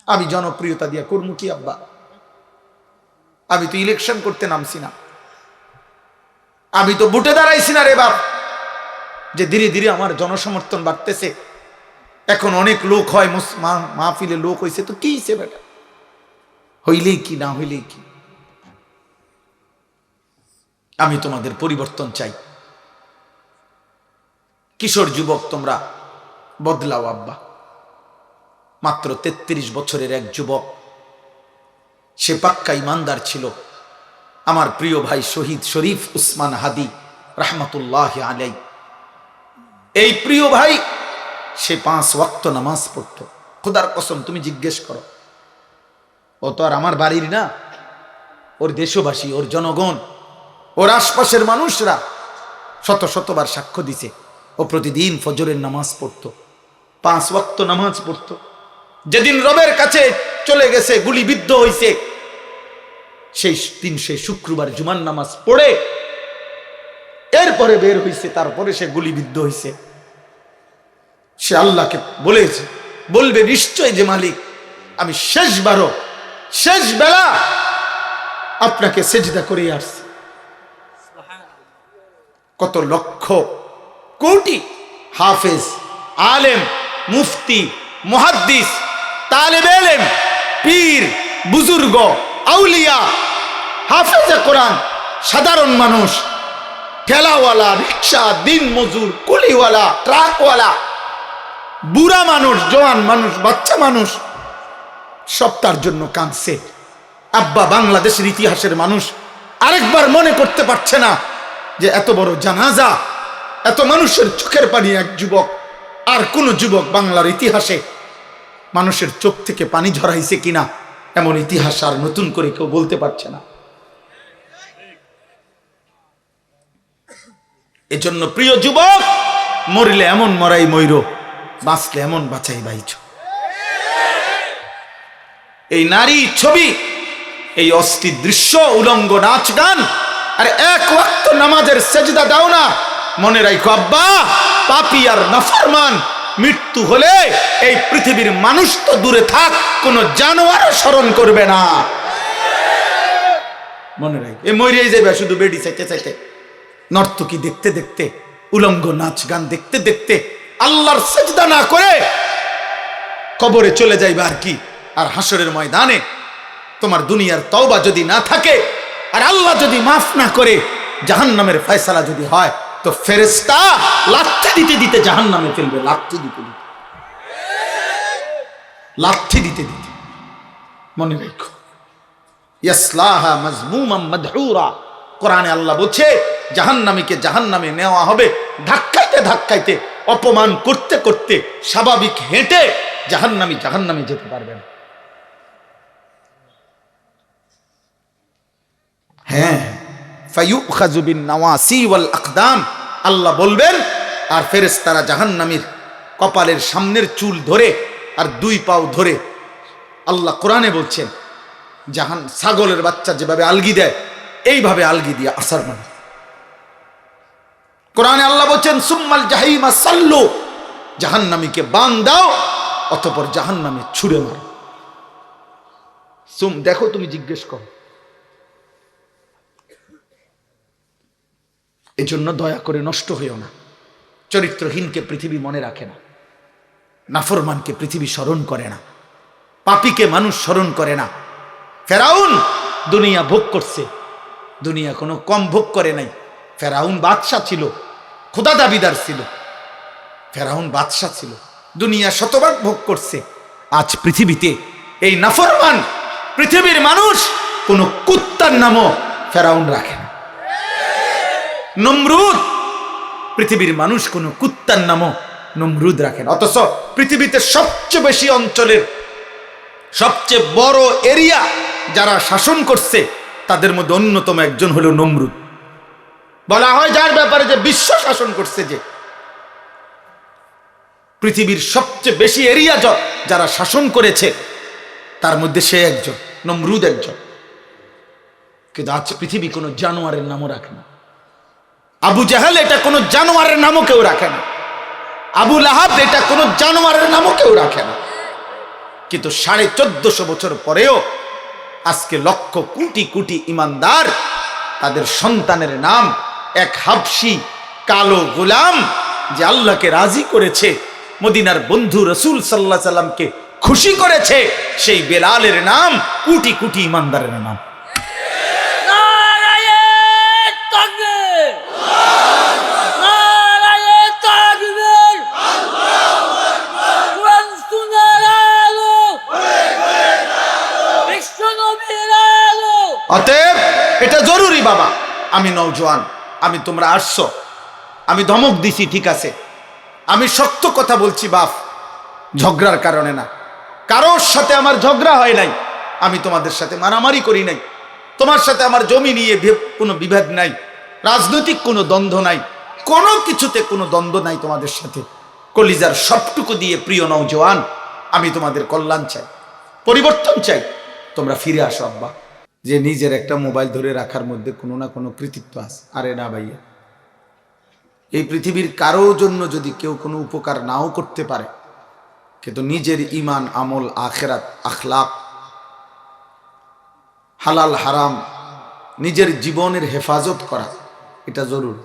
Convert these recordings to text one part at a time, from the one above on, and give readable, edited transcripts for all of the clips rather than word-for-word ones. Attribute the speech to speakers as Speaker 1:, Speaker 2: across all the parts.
Speaker 1: আমি জনপ্রিয়তা দিয়া করবো কি আব্বা? আমি তো ইলেকশন করতে নামছি না, আমি তো ভোটে দাঁড়াইছি না রে বাপ, যে ধীরে ধীরে আমার জনসমর্থন বাড়তেছে। এখন অনেক লোক হয়, মাহফিলে লোক হয়েছে তো কি হয়েছে বেটা, হইলেই কি না হইলেই কি। আমি তোমাদের পরিবর্তন চাই। কিশোর যুবক তোমরা বদলাও আব্বা। মাত্র 33 বছরের এক যুবক, সে পাক্কা ইমানদার ছিল। আমার প্রিয় ভাই শহীদ শরীফ উসমান হাদি রহমতুল্লাহ আলাই, এই প্রিয় ভাই সে 5 ওয়াক্ত নামাজ পড়তো। খোদার কসম তুমি জিজ্ঞেস করো, ও তো আর আমার বাড়ির না, ওর দেশবাসী, ওর জনগণ, ওর আশপাশের মানুষরা শত শতবার সাক্ষ্য দিছে ও প্রতিদিন ফজরের নামাজ পড়তো, 5 ওয়াক্ত নামাজ পড়তো। যেদিন রবের কাছে চলে গেছে, গুলিবিদ্ধ হয়েছে, সেই দিন সে শুক্রবার জুমার নামাজ পড়ে এরপরে বের হয়েছে, তারপরে সে গুলিবিদ্ধ হয়েছে। সে আল্লাহকে বলেছে, বলবে নিশ্চয় যে মালিক, আমি শেষবারও শেষ বেলা আপনাকে সেজদা করে আসছি। কত লক্ষ কোটি হাফেজ, আলেম, মুফতি, মুহাদ্দিস, তালেবে ইলম, পীর, বুজুর্গ, আউলিয়া, হাফেজে কোরআন, সাধারণ মানুষ, ঠেলাওয়ালা, রিক্সা, দিন মজুর, কুলিওয়ালা, ট্রাকওয়ালা, বুড়া মানুষ, জওয়ান মানুষ, বাচ্চা মানুষ, সব তার জন্য কাঁদছে। আব্বা বাংলাদেশের ইতিহাসের মানুষ আরেকবার মনে করতে পারছে না যে এত বড় জানাজা, এত মানুষের চোখের পানি এক যুবক, আর কোন যুবক বাংলার ইতিহাসে মানুষের চোখ থেকে পানি ঝরাইছে কিনা, এমন ইতিহাস আর নতুন করে কেউ বলতে পারছে না। এজন্য প্রিয় যুবক, মরিলে এমন মরাই মইর, বাঁচলে এমন বাঁচাই বাইছ। এই নারী ছবি, এই অস্থির দৃশ্য, উলঙ্গ নাচ গান, আর 1 ওয়াক্ত নামাজের সেজদা দাও না, মনে রাখো আব্বা, পাপী আর নাফরমান মৃত্যু হলে এই পৃথিবীর মানুষ তো দূরে থাক, কোন জানোয়ারও স্মরণ করবে না। মনে রাখ, এ মরিয়াই যাবে শুধু বেডি চাইতে চাইতে, নর্তকী দেখতে দেখতে, উলঙ্গ নাচ গান দেখতে দেখতে, আল্লাহর সেজদা না করে কবরে চলে যাইবা আর কি। আর হাসরের ময়দানে তোমার দুনিয়ার তওবা যদি না থাকে, আর আল্লাহ যদি মাফ না করে, জাহান্নামের ফয়সালা যদি হয়, তো ফেরেশতা লাথি দিতে দিতে জাহান্নামে ফেলবে, লাথি দিতে দিতে, লাথি দিতে দিতে। মনে রাখো, ইয়াসলাহা মাজমুমান মাদহুরা, কোরআনে আল্লাহ বলছে জাহান্নামীকে জাহান্নামে নেওয়া হবে ধাক্কাইতে ধাক্কাইতে, অপমান করতে করতে, স্বাভাবিক হেঁটে জাহান্নামী জাহান্নামে যেতে পারবে না। হ্যাঁ, ফায়ুখাযু বিন নাওয়াসি ওয়াল আকদাম, আল্লাহ বলবেন, আর ফেরেশতারা জাহান্নামীর কপালের সামনের চুল ধরে আর 2 পাও ধরে, আল্লাহ কোরআনে বলছেন ছাগলের বাচ্চা যেভাবে আলগি দেয়, এইভাবে আলগি দিয়ে আসার মানে। কোরআনে আল্লাহ বলছেন সুম্মাল জাহিমা সাল্লু, জাহান্নামীকে বান দাও, অতঃপর জাহান্নামে ছুঁড়ে মারো। দেখো, তুমি জিজ্ঞেস করো। এজন্য দয়া করে নষ্ট হইও না। চরিত্রহীনকে পৃথিবী মনে রাখে না, নাফরমানকে পৃথিবী স্মরণ করে না, পাপীকে মানুষ স্মরণ করে না। ফেরাউন দুনিয়া ভোগ করছে, দুনিয়া কোনো কম ভোগ করে নাই। ফেরাউন বাদশা ছিল, খোদা দাবিদার ছিল, ফেরাউন বাদশা ছিল, দুনিয়া শতভাগ ভোগ করছে। আজ পৃথিবীতে এই নাফরমান পৃথিবীর মানুষ কোনো কুত্তার নামও ফেরাউন রাখে না। নমরুদ, পৃথিবীর মানুষ কোনো কুত্তার নামও নমরুদ রাখে না। অথচ পৃথিবীতে সবচেয়ে বেশি অঞ্চলের, সবচেয়ে বড় এরিয়া যারা শাসন করছে, তাদের মধ্যে অন্যতম একজন হলো নমরুদ। বলা হয় যার ব্যাপারে যে বিশ্ব শাসন করছে, যে পৃথিবীর সবচেয়ে বেশি এরিয়া যারা শাসন করেছে, তার মধ্যে সে একজন, নমরুদ একজন। কিন্তু আজ পৃথিবী কোনো জানোয়ারের নামও রাখে না। আবু জাহেল এটা কোনো জানোয়ারের নামও কেউ রাখে না। আবু লাহাব এটা কোনো জানোয়ারের নামও কেউ রাখে না। কিন্তু 1450 বছর পরেও আজকে লক্ষ কোটি কোটি ইমানদার তাদের সন্তানের নাম এক হাবশি কালো গোলাম যে আল্লাহকে রাজি করেছে, মদিনার বন্ধু রাসূল সাল্লাল্লাহু আলাইহি সাল্লামকে খুশি করেছে, সেই বেলালের নাম কোটি কোটি ইমানদারের নাম। অতএব এটা জরুরি বাবা। আমি নওজোয়ান, আমি তোমরা আসছো, আমি ধমক দিছি, ঠিক আছে, আমি শক্ত কথা বলছি বাপ, ঝগড়ার কারণে না, কারোর সাথে আমার ঝগড়া হয় নাই, আমি তোমাদের সাথে মারামারি করি নাই, তোমার সাথে আমার জমি নিয়ে কোনো বিভেদ নাই, রাজনৈতিক কোনো দ্বন্দ্ব নাই, কোনো কিছুতে কোনো দ্বন্দ্ব নাই তোমাদের সাথে। কলিজার সবটুকু দিয়ে প্রিয় নওজোয়ান, আমি তোমাদের কল্যাণ চাই, পরিবর্তন চাই, তোমরা ফিরে আসো আব্বা। যে নিজের একটা মোবাইল ধরে রাখার মধ্যে কোনো না কোনো কৃতিত্ব আছে। আরে না ভাইয়া, এই পৃথিবীর কারো জন্য যদি কেউ কোনো উপকার নাও করতে পারে, কিন্তু নিজের ইমান, আমল, আখেরাত, আখলাক, হালাল হারাম, নিজের জীবনের হেফাজত করা এটা জরুরি।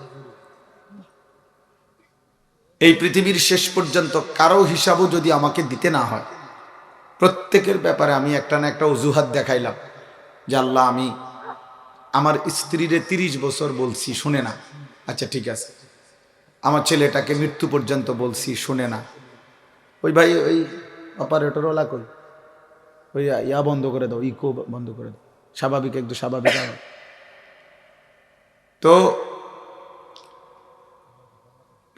Speaker 1: এই পৃথিবীর শেষ পর্যন্ত কারো হিসাবও যদি আমাকে দিতে না হয়, প্রত্যেকের ব্যাপারে আমি একটা না একটা অজুহাত দেখাইলাম যে আল্লাহ, আমি আমার স্ত্রীরে 30 বছর বলছি, শুনে না, আচ্ছা ঠিক আছে, আমার ছেলেটাকে মৃত্যু পর্যন্ত বলছি, শুনে না, ওই ভাই ওই অপারেটর ওলা কই, ওই ইয়া বন্ধ করে দাও, ইকো বন্ধ করে দাও, স্বাভাবিক একটু স্বাভাবিক। তো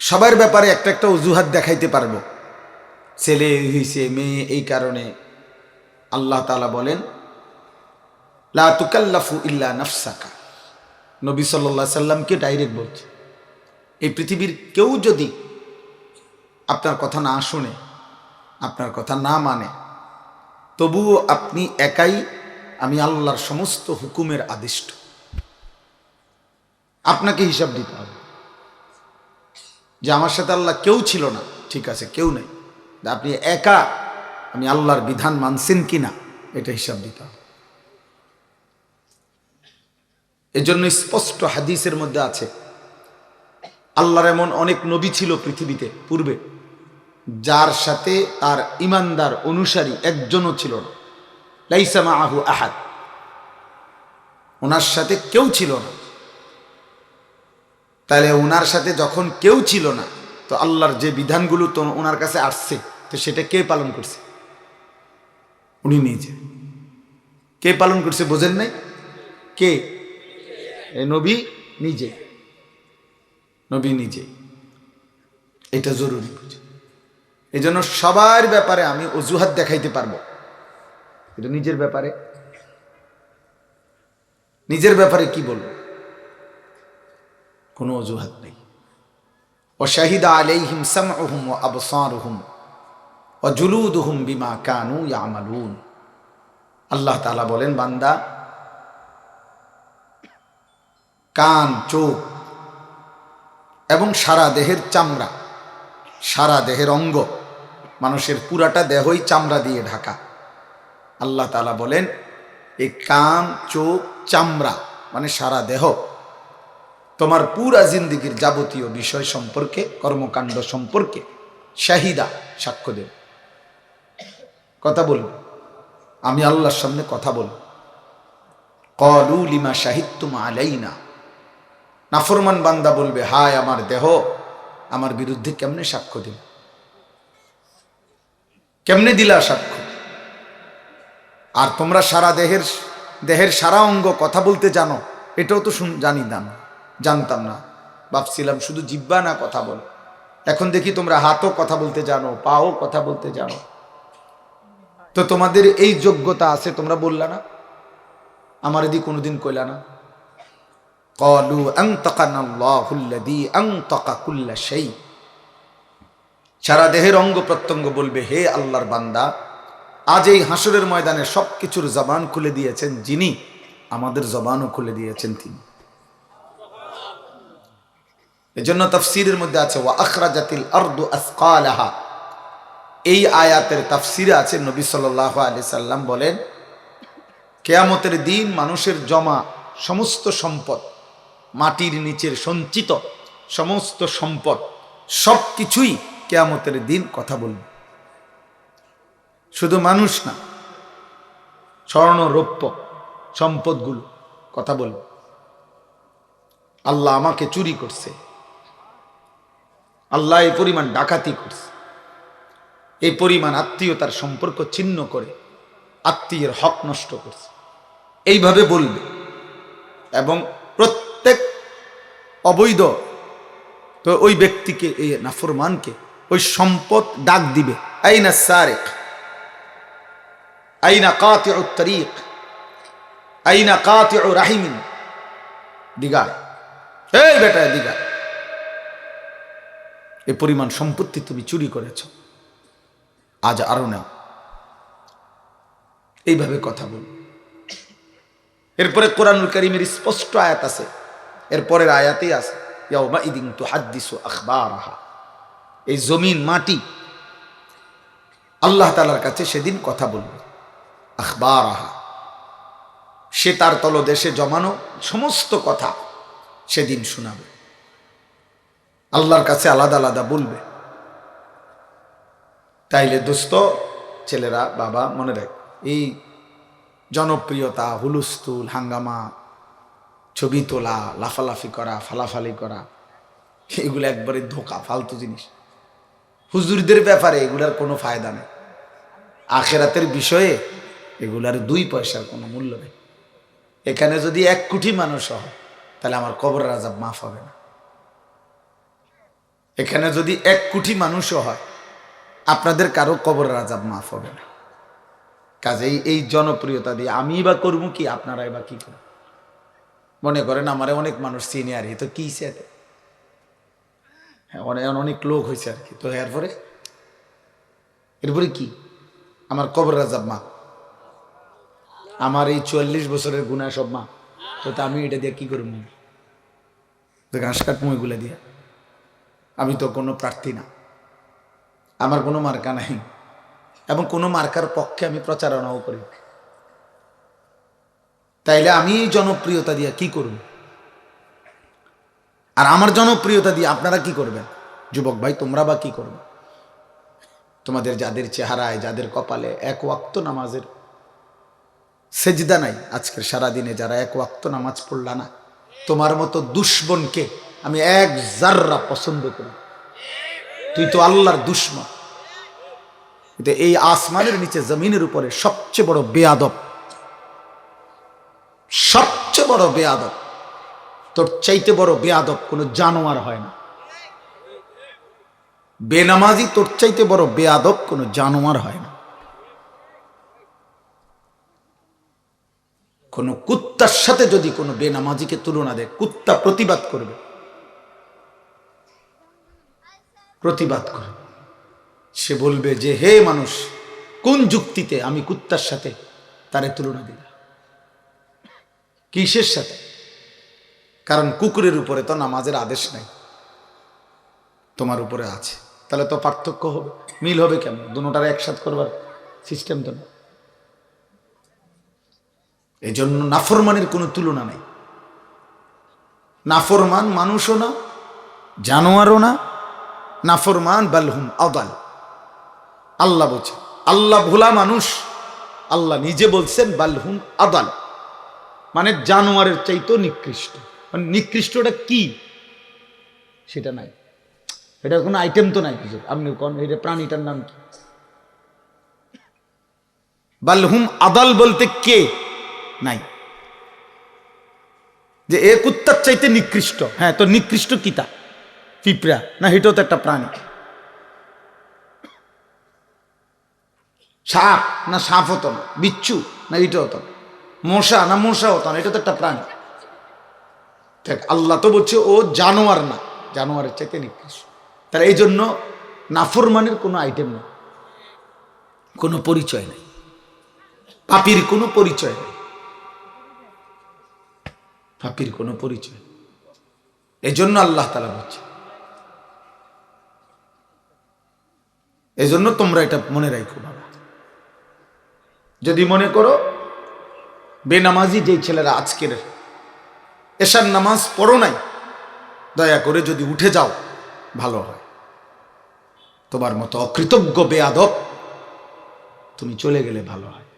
Speaker 1: সবার ব্যাপারে একটা একটা অজুহাত দেখাইতে পারবো, ছেলে হইছে, মেয়ে এই কারণে। আল্লাহ তাআলা বলেন, লা তুকাল্লাফু ইল্লা নাফসাকা। নবী সাল্লাল্লাহু আলাইহি সাল্লামকে ডাইরেক্ট বলছে, এই পৃথিবীর কেউ যদি আপনার কথা না শুনে, আপনার কথা না মানে, তবুও আপনি একাই আমি আল্লাহর সমস্ত হুকুমের আদিষ্ট। আপনাকে হিসাব দিতে হবে যে আমার সাথে আল্লাহ কেউ ছিল না, ঠিক আছে, কেউ নেই, আপনি একা আমি আল্লাহর বিধান মানছেন কিনা এটা হিসাব দিতে হবে। এজন্য স্পষ্ট হাদিসের মধ্যে আছে, আল্লাহর এমন অনেক নবী ছিল পৃথিবীতে পূর্বে, যার সাথে তার ইমানদার অনুসারী একজনও ছিল না, লাইসা মাআহু আহাদ, ওনার সাথে কেউ ছিল না। তাহলে ওনার সাথে যখন কেউ ছিল না, তো আল্লাহর যে বিধানগুলো তো ওনার কাছে আসছে, তো সেটা কে পালন করছে? উনি নিজে। কে পালন করছে বোঝেন নাই? কে? নবী নিজে, নবী নিজে। এটা জরুরি বুঝে। এই জন্য সবার ব্যাপারে আমি অজুহাত দেখাইতে পারবো, কিন্তু নিজের ব্যাপারে, নিজের ব্যাপারে কি বলবো? কোনো অজুহাত নেই। ওয়াশাহিদা আলাইহিম সামউহুম ওয়া আবসারুহুম ওয়া জুলুদুহুম বিমা কানু ইয়ামালুন। আল্লাহ তাআলা বলেন, বান্দা, কান, চোখ এবং সারা দেহের চামড়া, সারা দেহের অঙ্গ, মানুষের পুরাটা দেহই চামড়া দিয়ে ঢাকা। আল্লাহ তাআলা বলেন, এই কান, চোখ, চামড়া মানে সারা দেহ তোমার পুরা জিন্দিগির যাবতীয় বিষয় সম্পর্কে, কর্মকাণ্ড সম্পর্কে শাহিদা, সাক্ষ্য দেব, কথা বলব। আমি আল্লাহর সামনে কথা বলব। ক্বালু লিমা শাহিদতুম আলাইনা। নাফরমান বান্দা বলবে, হায় আমার দেহ আমার বিরুদ্ধে কেমনে সাক্ষ্য দিল, কেমনে দিলা সাক্ষ্য? আর তোমরা সারা দেহের সারা অঙ্গ কথা বলতে জানো, এটাও তো জানতাম না, ভাবছিলাম শুধু জিহ্বা না কথা বল। এখন দেখি তোমরা হাতও কথা বলতে জানো, পাও কথা বলতে জানো। তো তোমাদের এই যোগ্যতা আছে, তোমরা বললা না, আমার এদিকে কোনোদিন কইলা না। ক্বালু আনতাকানাল্লাহুল্লাযী আনতাকা কুল্লা শাই। সারা দেহের অঙ্গ প্রত্যঙ্গ বলবে, হে আল্লাহর বান্দা, আজ এই হাসরের ময়দানে সবকিছুর জবান খুলে দিয়েছেন যিনি, আমাদের জবানও খুলে দিয়েছেন তিনি। এজন্য তাফসীরের মধ্যে আছে, ওয়া আখরাজাতিল আরদু আসকালাহা। এই আয়াতের তাফসিরে আছে নবী সাল্লাল্লাহু আলাইহি সাল্লাম বলেন, কিয়ামতের দিন মানুষের জমা সমস্ত সম্পদ, মাটির নিচের সঞ্চিত সমস্ত সম্পদ, সব কিছুই কিয়ামতের দিন কথা বলবে। শুধু মানুষ না, স্বর্ণ রৌপ্য সম্পদগুলো কথা বলবে, আল্লাহ আমাকে চুরি করছে, আল্লাহ এই পরিমাণ ডাকাতি করছে, এই পরিমাণ আত্মীয়তার সম্পর্ক ছিন্ন করে আত্মীয়ের হক নষ্ট করছে, এইভাবে বলবে। এবং প্রত্যেক অবৈধ তো ওই ব্যক্তিকে, এই নাফরমানকে ওই সম্পদ ডাক দিবে, আইনা সারিক, আইনা কাতিউ তরিক, আইনা কাতিউ রাহিমিন, দিগায়, এই বেটা দিগায়, এই পরিমাণ সম্পত্তি তুমি চুরি করেছ, আজ আরো নাও। এইভাবে কথা বল। এরপরে কোরআনুল কারীমের স্পষ্ট আয়াত আছে, এরপরের আয়াতেই আছে, ইয়াউমাইদিন তুহাদ্দিসু আখবারাহা, এই জমিন মাটি আল্লাহ তাআলার কাছে সেদিন কথা বলবে, আখবারাহা, সে তার তলদেশে জমানো সমস্ত কথা সেদিন শোনাবে, আল্লাহর কাছে আলাদা আলাদা বলবে। তাইলে দোস্ত, ছেলেরা, বাবা, মনে রাখ, এই জনপ্রিয়তা, হুলুস্থুল, হাঙ্গামা, ছবি তোলা, লাফালাফি করা, ফালাফালি করা, এগুলো একবারে ধোকা, ফালতু জিনিস। হুজুরদের ব্যাপারে এগুলার কোনো ফায়দা নেই, আখেরাতের বিষয়ে এগুলার 2 পয়সার কোনো মূল্য নেই। এখানে যদি 1 কোটি মানুষ হয় তাহলে আমার কবরের আযাব মাফ হবে না। এখানে যদি 1 কোটি মানুষও হয় আপনাদের কারো কবরের আযাব মাফ হবে না। কাজেই এই জনপ্রিয়তা দিয়ে আমি বা করবো কি, আপনারাই বা কি করবেন? মনে করেন আমারে অনেক মানুষ চিনে, আর তো কি সাথে, হ্যাঁ, অনেক লোক হয়েছে আর কি, তো এরপরে কি আমার কবরের আযাব মা, আমার এই 44 বছরের গুনাহ সব মা, তো আমি এটা দিয়ে কি করবো? তো ঘাস কাটবো এগুলা দিয়ে? আমি তো কোনো প্রার্থী না, আমার কোনো মার্কা নাই, এবং কোনো মার্কার পক্ষে আমি প্রচারণাও করি। তাইলে আমি এই জনপ্রিয়তা দিয়ে কি করব? আর আমার জনপ্রিয়তা দিয়ে আপনারা কি করবেন? যুবক ভাই, তোমরা বা কি করবে? তোমাদের যাদের চেহারায়, যাদের কপালে 1 ওয়াক্ত নামাজের সেজদা নাই, আজকের সারাদিনে যারা 1 ওয়াক্ত নামাজ পড়লা না, তোমার মতো দুশ্মনকে আমি 1 জাররা পছন্দ করি। তুই তো আল্লাহর দুশ্মন। এই আসমানের নিচে জমিনের উপরে সবচেয়ে বড় বেয়াদব, সবচেয়ে বড় বেয়াদব, তোর চাইতে বড় বেয়াদব কোন জানোয়ার হয় না। বেনামাজি তোর চাইতে বড় বেয়াদব কোন জানোয়ার হয় না। কোন কুত্তার সাথে যদি কোনো বেনামাজিকে তুলনা দেয়, কুত্তা প্রতিবাদ করবে, প্রতিবাদ করবে। সে বলবে যে, হে মানুষ, কোন যুক্তিতে আমি কুত্তার সাথে তারে তুলনা দিলাম? কিসের সাথে? কারণ কুকুরের উপরে তো নামাজের আদেশ নাই, তোমার উপরে আছে। তাহলে তো পার্থক্য হবে, মিল হবে কেন? দুটোটার একসাথে করবার সিস্টেম তো না। এই জন্য নাফরমানের কোনো তুলনা নেই। নাফরমান মানুষও না, জানোয়ারও না। নাফরমান বালহুম আদাল। আল্লাহ বলছে, আল্লাহ ভোলা মানুষ, আল্লাহ নিজে বলছেন বালহুম আদাল, মানে জানোয়ারের চাইতেও নিকৃষ্ট। মানে নিকৃষ্টটা কি সেটা নাই, এটার কোনো আইটেম তো নাই কিছু। আপনি কোন এটা প্রাণীটার নাম কি? বালহুম আদাল বলতে কে নাই, যে এ কুত্তার চাইতে নিকৃষ্ট। হ্যাঁ, তো নিকৃষ্ট কিতা? পিঁপড়া না? এটাও তো একটা প্রাণী। সাপ না? সাপ হতো না। বিচ্ছু না? এটা হতো না। মশা না? মশা হতো না। এটা তো একটা প্রাণী। দেখ, আল্লাহ তো বলছে ও জানোয়ার না, জানোয়ারের চাইতে নিকৃষ্ট। তাহলে এই জন্য নাফরমানের কোনো আইটেম নেই, কোনো পরিচয় নেই, পাপীর কোনো পরিচয় নেই, পাপীর কোনো পরিচয়। এই জন্য আল্লাহ তাআলা বলছে, এই জন্য তোমরা এটা মনে রাখো বাবা। যদি মনে করো বেনামাজি যেই ছেলেরা আজকের এশার নামাজ পড়ো নাই, দয়া করে যদি উঠে যাও ভালো হয়। তোমার মতো অকৃতজ্ঞ বেয়াদব তুমি চলে গেলে ভালো হয়।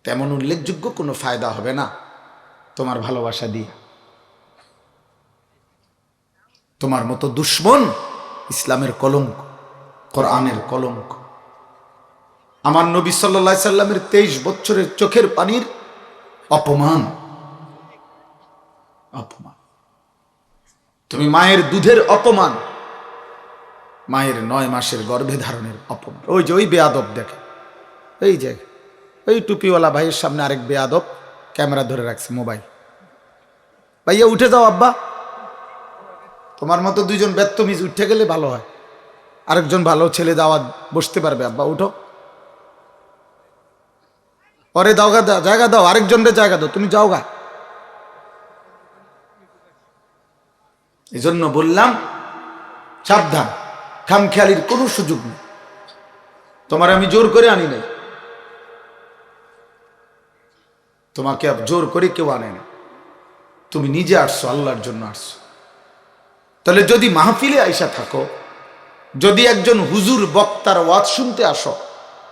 Speaker 1: তেমন উল্লেখযোগ্য কোনো ফায়দা হবে না তোমার ভালোবাসা দিয়ে। তোমার মতো দুশ্মন ইসলামের কলঙ্ক, কোরআনের কলঙ্ক। আমার নবী সাল্লাল্লাহু আলাইহি সাল্লামের 23 বছরের চোখের পানির অপমান। অপমান। তুমি মায়ের দুধের অপমান, মায়ের 9 মাসের গর্ভে ধারণের অপমান। ওই যে ওই বেয়াদব দেখে, এই যে ওই টুপিওয়ালা ভাইয়ের সামনে আরেক বেয়াদব ক্যামেরা ধরে রাখছে, মোবাইল। ভাইয়া উঠে যাও আব্বা। তোমার মতো দুইজন বেত্তমিজ উঠে গেলে ভালো হয়, আরেকজন ভালো ছেলে দাওয়াত বসতে পারবে। আব্বা উঠো, পরে দাও গা, জায়গা দাও, আরেকজনের জায়গা দাও, তুমি যাও গা। এই জন্য বললাম সাবধান, খামখেয়ালির কোনো সুযোগ নেই। তোমার আমি জোর করে আনি নাই, তোমাকে জোর করে কেউ আনে না, তুমি নিজে আসছো, আল্লাহর জন্য আসছো। তাহলে যদি মাহফিলে আইসা থাকো, যদি একজন হুজুর বক্তার ওয়াজ শুনতে আসো,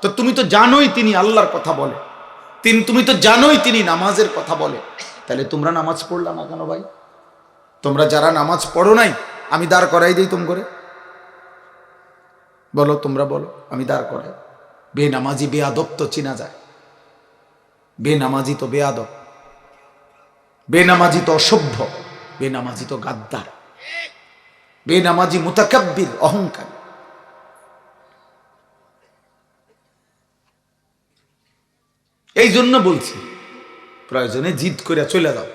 Speaker 1: তো তুমি তো জানোই তিনি আল্লাহর কথা বলে, তুমি তো জানোই তিনি নামাজের কথা বলে, তাহলে তোমরা নামাজ পড়লা না কেন ভাই? তোমরা যারা নামাজ পড়ো নাই, আমি দাঁড় করাই দিই তুম করে, বলো, তোমরা বলো, আমি দাঁড় করাই। বেনামাজি বেয়াদব তো চিনা যায়, বেনামাজি তো বেয়াদব, বেনামাজি তো অসভ্য, বেনামাজি তো গাদ্দার, বেনামাজি মুতাকাব্বির, অহংকার। এই জন্য বলছি প্রয়োজনে জিদ করে চলে যাও,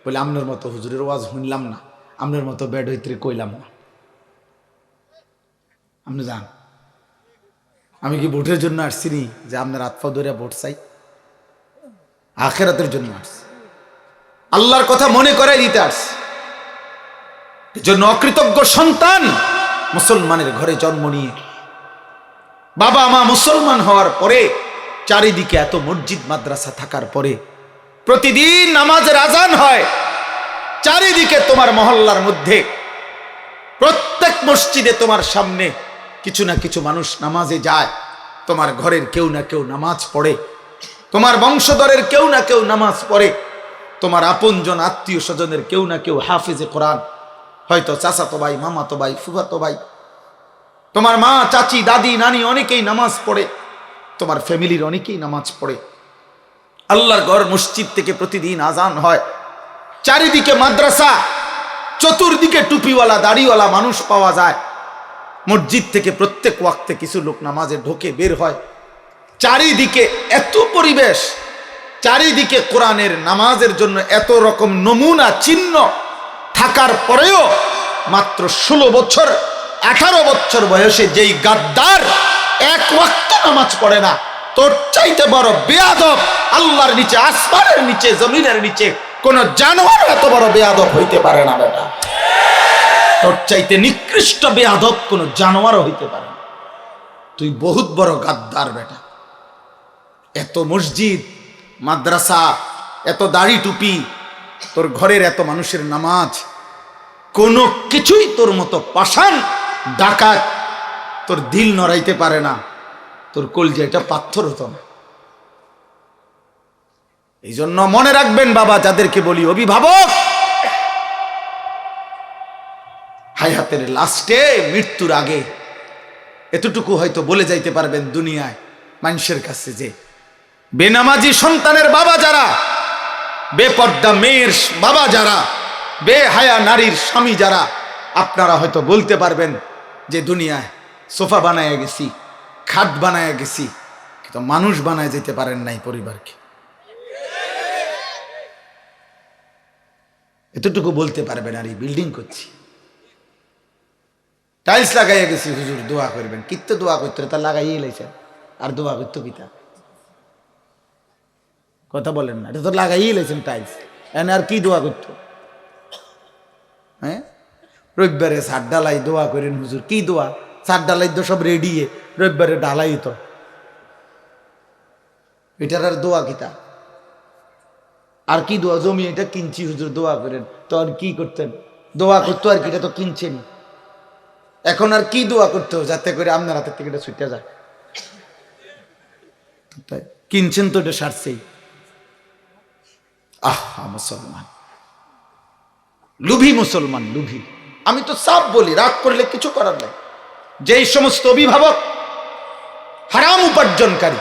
Speaker 1: বলে আমনের মতো হুজুরের ওয়াজ শুনলাম না, আমনের মতো বেড হইতে কইলাম না। আপনি যান, আমি কি ভোটের জন্য আসছি নি যে আপনার আত্মা ধরে ভোট চাই? আখেরাতের জন্য আসছি, আল্লাহর কথা মনে করাই দিতে আসছি। এজন্য অকৃতজ্ঞ সন্তান মুসলমানের ঘরে জন্ম নিয়ে বাবা মা মুসলমান হওয়ার পরে, চারিদিকে এত মসজিদ মাদ্রাসা থাকার পরে, প্রতিদিন নামাজের আজান হয়, চারিদিকে তোমার মহল্লার মধ্যে প্রত্যেক মসজিদে তোমার সামনে কিছু না কিছু মানুষ নামাজে যায়, তোমার ঘরের কেউ না কেউ নামাজ পড়ে, তোমার বংশধরের কেউ না কেউ নামাজ পড়ে, তোমার আপনজন আত্মীয় স্বজনের কেউ না কেউ হাফিজে কোরআন, হয়তো চাচাতো ভাই, মামাতো ভাই, ফুফাতো ভাই, তোমার মা, চাচি, দাদি, নানি অনেকেই নামাজ পড়ে, তোমার ফ্যামিলির অনেকেই নামাজ পড়ে। আল্লাহর ঘর মসজিদ থেকে প্রতিদিন আজান হয়, চারিদিকে মাদ্রাসা, চতুর্দিকে টুপিওয়ালা দাড়িওয়ালা মানুষ পাওয়া যায়, মসজিদ থেকে প্রত্যেক ওয়াক্তে কিছু লোক নামাজে ঢোকে বের হয়, চারিদিকে এত পরিবেশ, চারিদিকে কোরআনের নামাজের জন্য এত রকম নমুনা চিহ্ন থাকার পরেও মাত্র 16 বছর 18 বছর বয়সে যেই গাদ্দার এক ওয়াক্ত নামাজ পড়ে না, তোর চাইতে বড় বেয়াদব আল্লাহর নিচে, আসমানের নিচে, জমিনের নিচে কোন জানোয়ার এত বড় বেয়াদব হইতে পারে না বেটা। তোর চাইতে নিকৃষ্ট বেয়াদব কোন জানোয়ারও হইতে পারে না। তুই বহুত বড় গাদ্দার বেটা। এত মসজিদ মাদ্রাসা, এত দাড়ি টুপি, তোর ঘরের এত মানুষের নামাজ, কোনো কিছুই তোর মতো পাষাণ ডাকাত তোর দিল নড়াইতে পারে না, তোর কলজাটা পাথর হতো না। এই জন্য মনে রাখবেন বাবা, যাদেরকে বলি অভিভাবক, হায়াতের লাস্টে, মৃত্যুর আগে এতটুকু হয়তো বলে যাইতে পারবেন দুনিয়ায় মানুষের কাছে যে বেনামাজি সন্তানের বাবা যারা, বেপর্দা মেয়ের বাবা যারা, বেহায়া নারীর স্বামী যারা, আপনারা হয়তো বলতে পারবেন যে দুনিয়ায় সোফা বানায় গেছি, খাট বানায় গেছি, কিন্তু মানুষ বানায় যেতে পারেন নাই পরিবারকে। এতটুকু বলতে পারবেন। আর এই বিল্ডিং করছি, টাইলস লাগাইয়া গেছি, হুজুর দোয়া করবেন, কিত্তে দোয়া করতে তা লাগাইয়ে লাইছেন, আর দোয়া করতো কিতা? কথা বলেন না, এটা তো লাগাইয়ে লাইছেন টাইলস, এনে আর কি দোয়া করতো? হ্যাঁ, রবিবারে সার ডালাই দোয়া করেন হুজুর, কি দোয়া? চার ডালাই তো সব রেডি, রবিবারে ডালাই তো এটার আর দোয়া কিতা আর কি দোয়া? জমি এটা কিনছি হুজুর দোয়া করেন, তো আর কি করতেন? দোয়া করতো আর কি, এটা তো কিনছেন। এখন আর কি দোয়া করতে হবে যাতে করে আপনার হাতের থেকে এটা ছুটে যায়? তাই কিনছেন তো এটা সারছেই। আহা মুসলমান, লুভি মুসলমান, লুভি। আমি তো সাফ বলি, রাগ করলে কিছু করার নাই। যেই সমস্ত অভিভাবক হারাম উপার্জনকারী,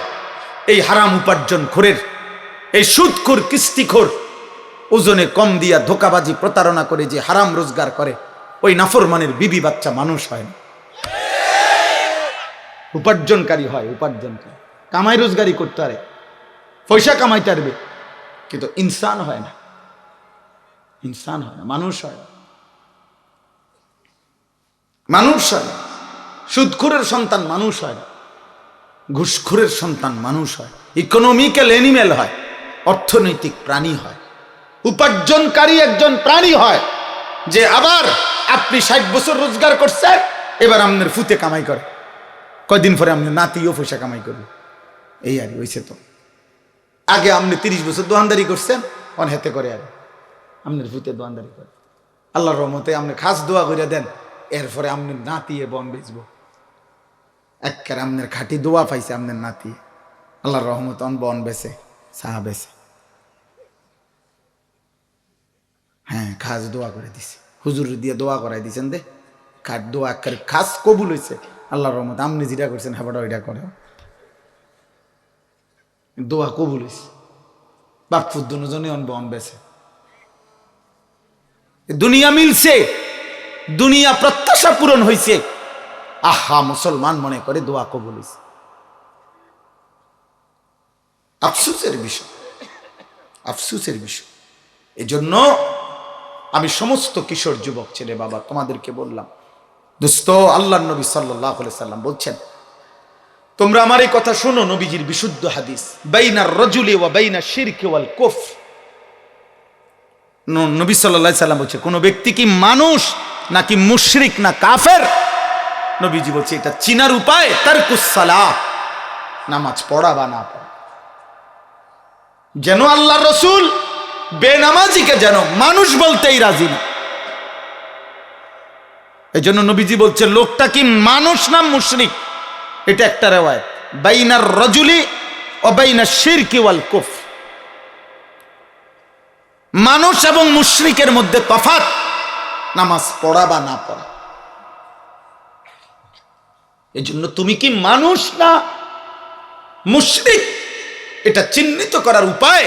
Speaker 1: এই হারাম উপার্জন খোরের, এই সুদখোর কিস্তিখোর, ওজনে কম দিয়া ধোকাবাজি প্রতারণা করে যে হারাম রোজগার করে, ওই নাফরমানের বিবি বাচ্চা মানুষ হয় না, উপার্জনকারী হয়। উপার্জনকারী কামাই রোজগারি করতে পারে, পয়সা কামাইতে পারবে, কিন্তু ইনসান হয় না, ইনসান হয় না, মানুষ হয় না, মানুষ হয় না। সুদখোরের সন্তান মানুষ হয় না, ঘুষখোরের সন্তান মানুষ হয়, ইকোনমিক্যাল এনিমেল হয়, অর্থনৈতিক প্রাণী হয়, উপার্জনকারী একজন প্রাণী হয়, যে আবার আপনি 60 বছর রোজগার করছেন, এবার আপনার ফুতে কামাই করে, কয়দিন পরে আপনার নাতিও পয়সা কামাই করবে। এই আর হয়েছে তো। আগে আপনি 30 বছর দোয়ানদারি করছেন, অন হেতে করে আর আপনার ফুতে দোয়ানদারি করে। আল্লাহর রহমতে আপনি খাস দোয়া করে দেন, এরপরে আপনার নাতি বন বেচবো। একের আপনার খাঁটি দোয়া পাইছে আপনার নাতি, আল্লাহর রহমতে অন বন বেছে, চা বেছে। হ্যাঁ, খাস দোয়া করে দিছে, হুজুর দিয়ে দোয়া করাই দিছেন দে, খাট দোয়া একের খাস কবুল হয়েছে আল্লাহর রহমতে। আপনি যেটা করছেন হ্যাঁ ওইটা করে, দোয়া কবুল হয়েছে। বাপফুর দুজনে অন বন বেছে, দুনিয়া মিলছে, দুনিয়া প্রত্যাশা পূরণ হয়েছে। আহা মুসলমান মনে করে দোয়া কবুল হয়েছে। আফসোসের বিষয়, আফসোসের বিষয়। এই জন্য আমি সমস্ত কিশোর যুবক ছেলে বাবা তোমাদেরকে বললাম, দোস্ত, আল্লাহর নবী সাল্লাল্লাহু আলাইহি সাল্লাম বলছেন, তোমরা আমার এই কথা শোনো, নবীজির বিশুদ্ধ হাদিস, বাইনার রাজুলি ওয়া বাইনা শিরকি ওয়াল কুফর। নবী সাল্লাল্লাহু আলাইহি সাল্লাম বলছে, কোন ব্যক্তি কি মানুষ নাকি মুশরিক না কাফের? নবীজি বলছে এটা চিনার উপায় তারকুস সালাহ, নামাজ পড়া বা না পড়া। যেন আল্লাহর রাসূল বেনামাজিকে যেন মানুষ বলতেই রাজি না। এই জন্য নবীজি বলছে লোকটা কি মানুষ না মুশরিক, এটা একটা রিওয়ায়াত, বাইনার রাজুলি ওয়া বাইনা শিরকি ওয়াল কুফর। মানুষ এবং মুশরিকের মধ্যে তফাৎ নামাজ পড়া বা না পড়া। এই জন্য তুমি কি মানুষ না মুশরিক, এটা চিহ্নিত করার উপায়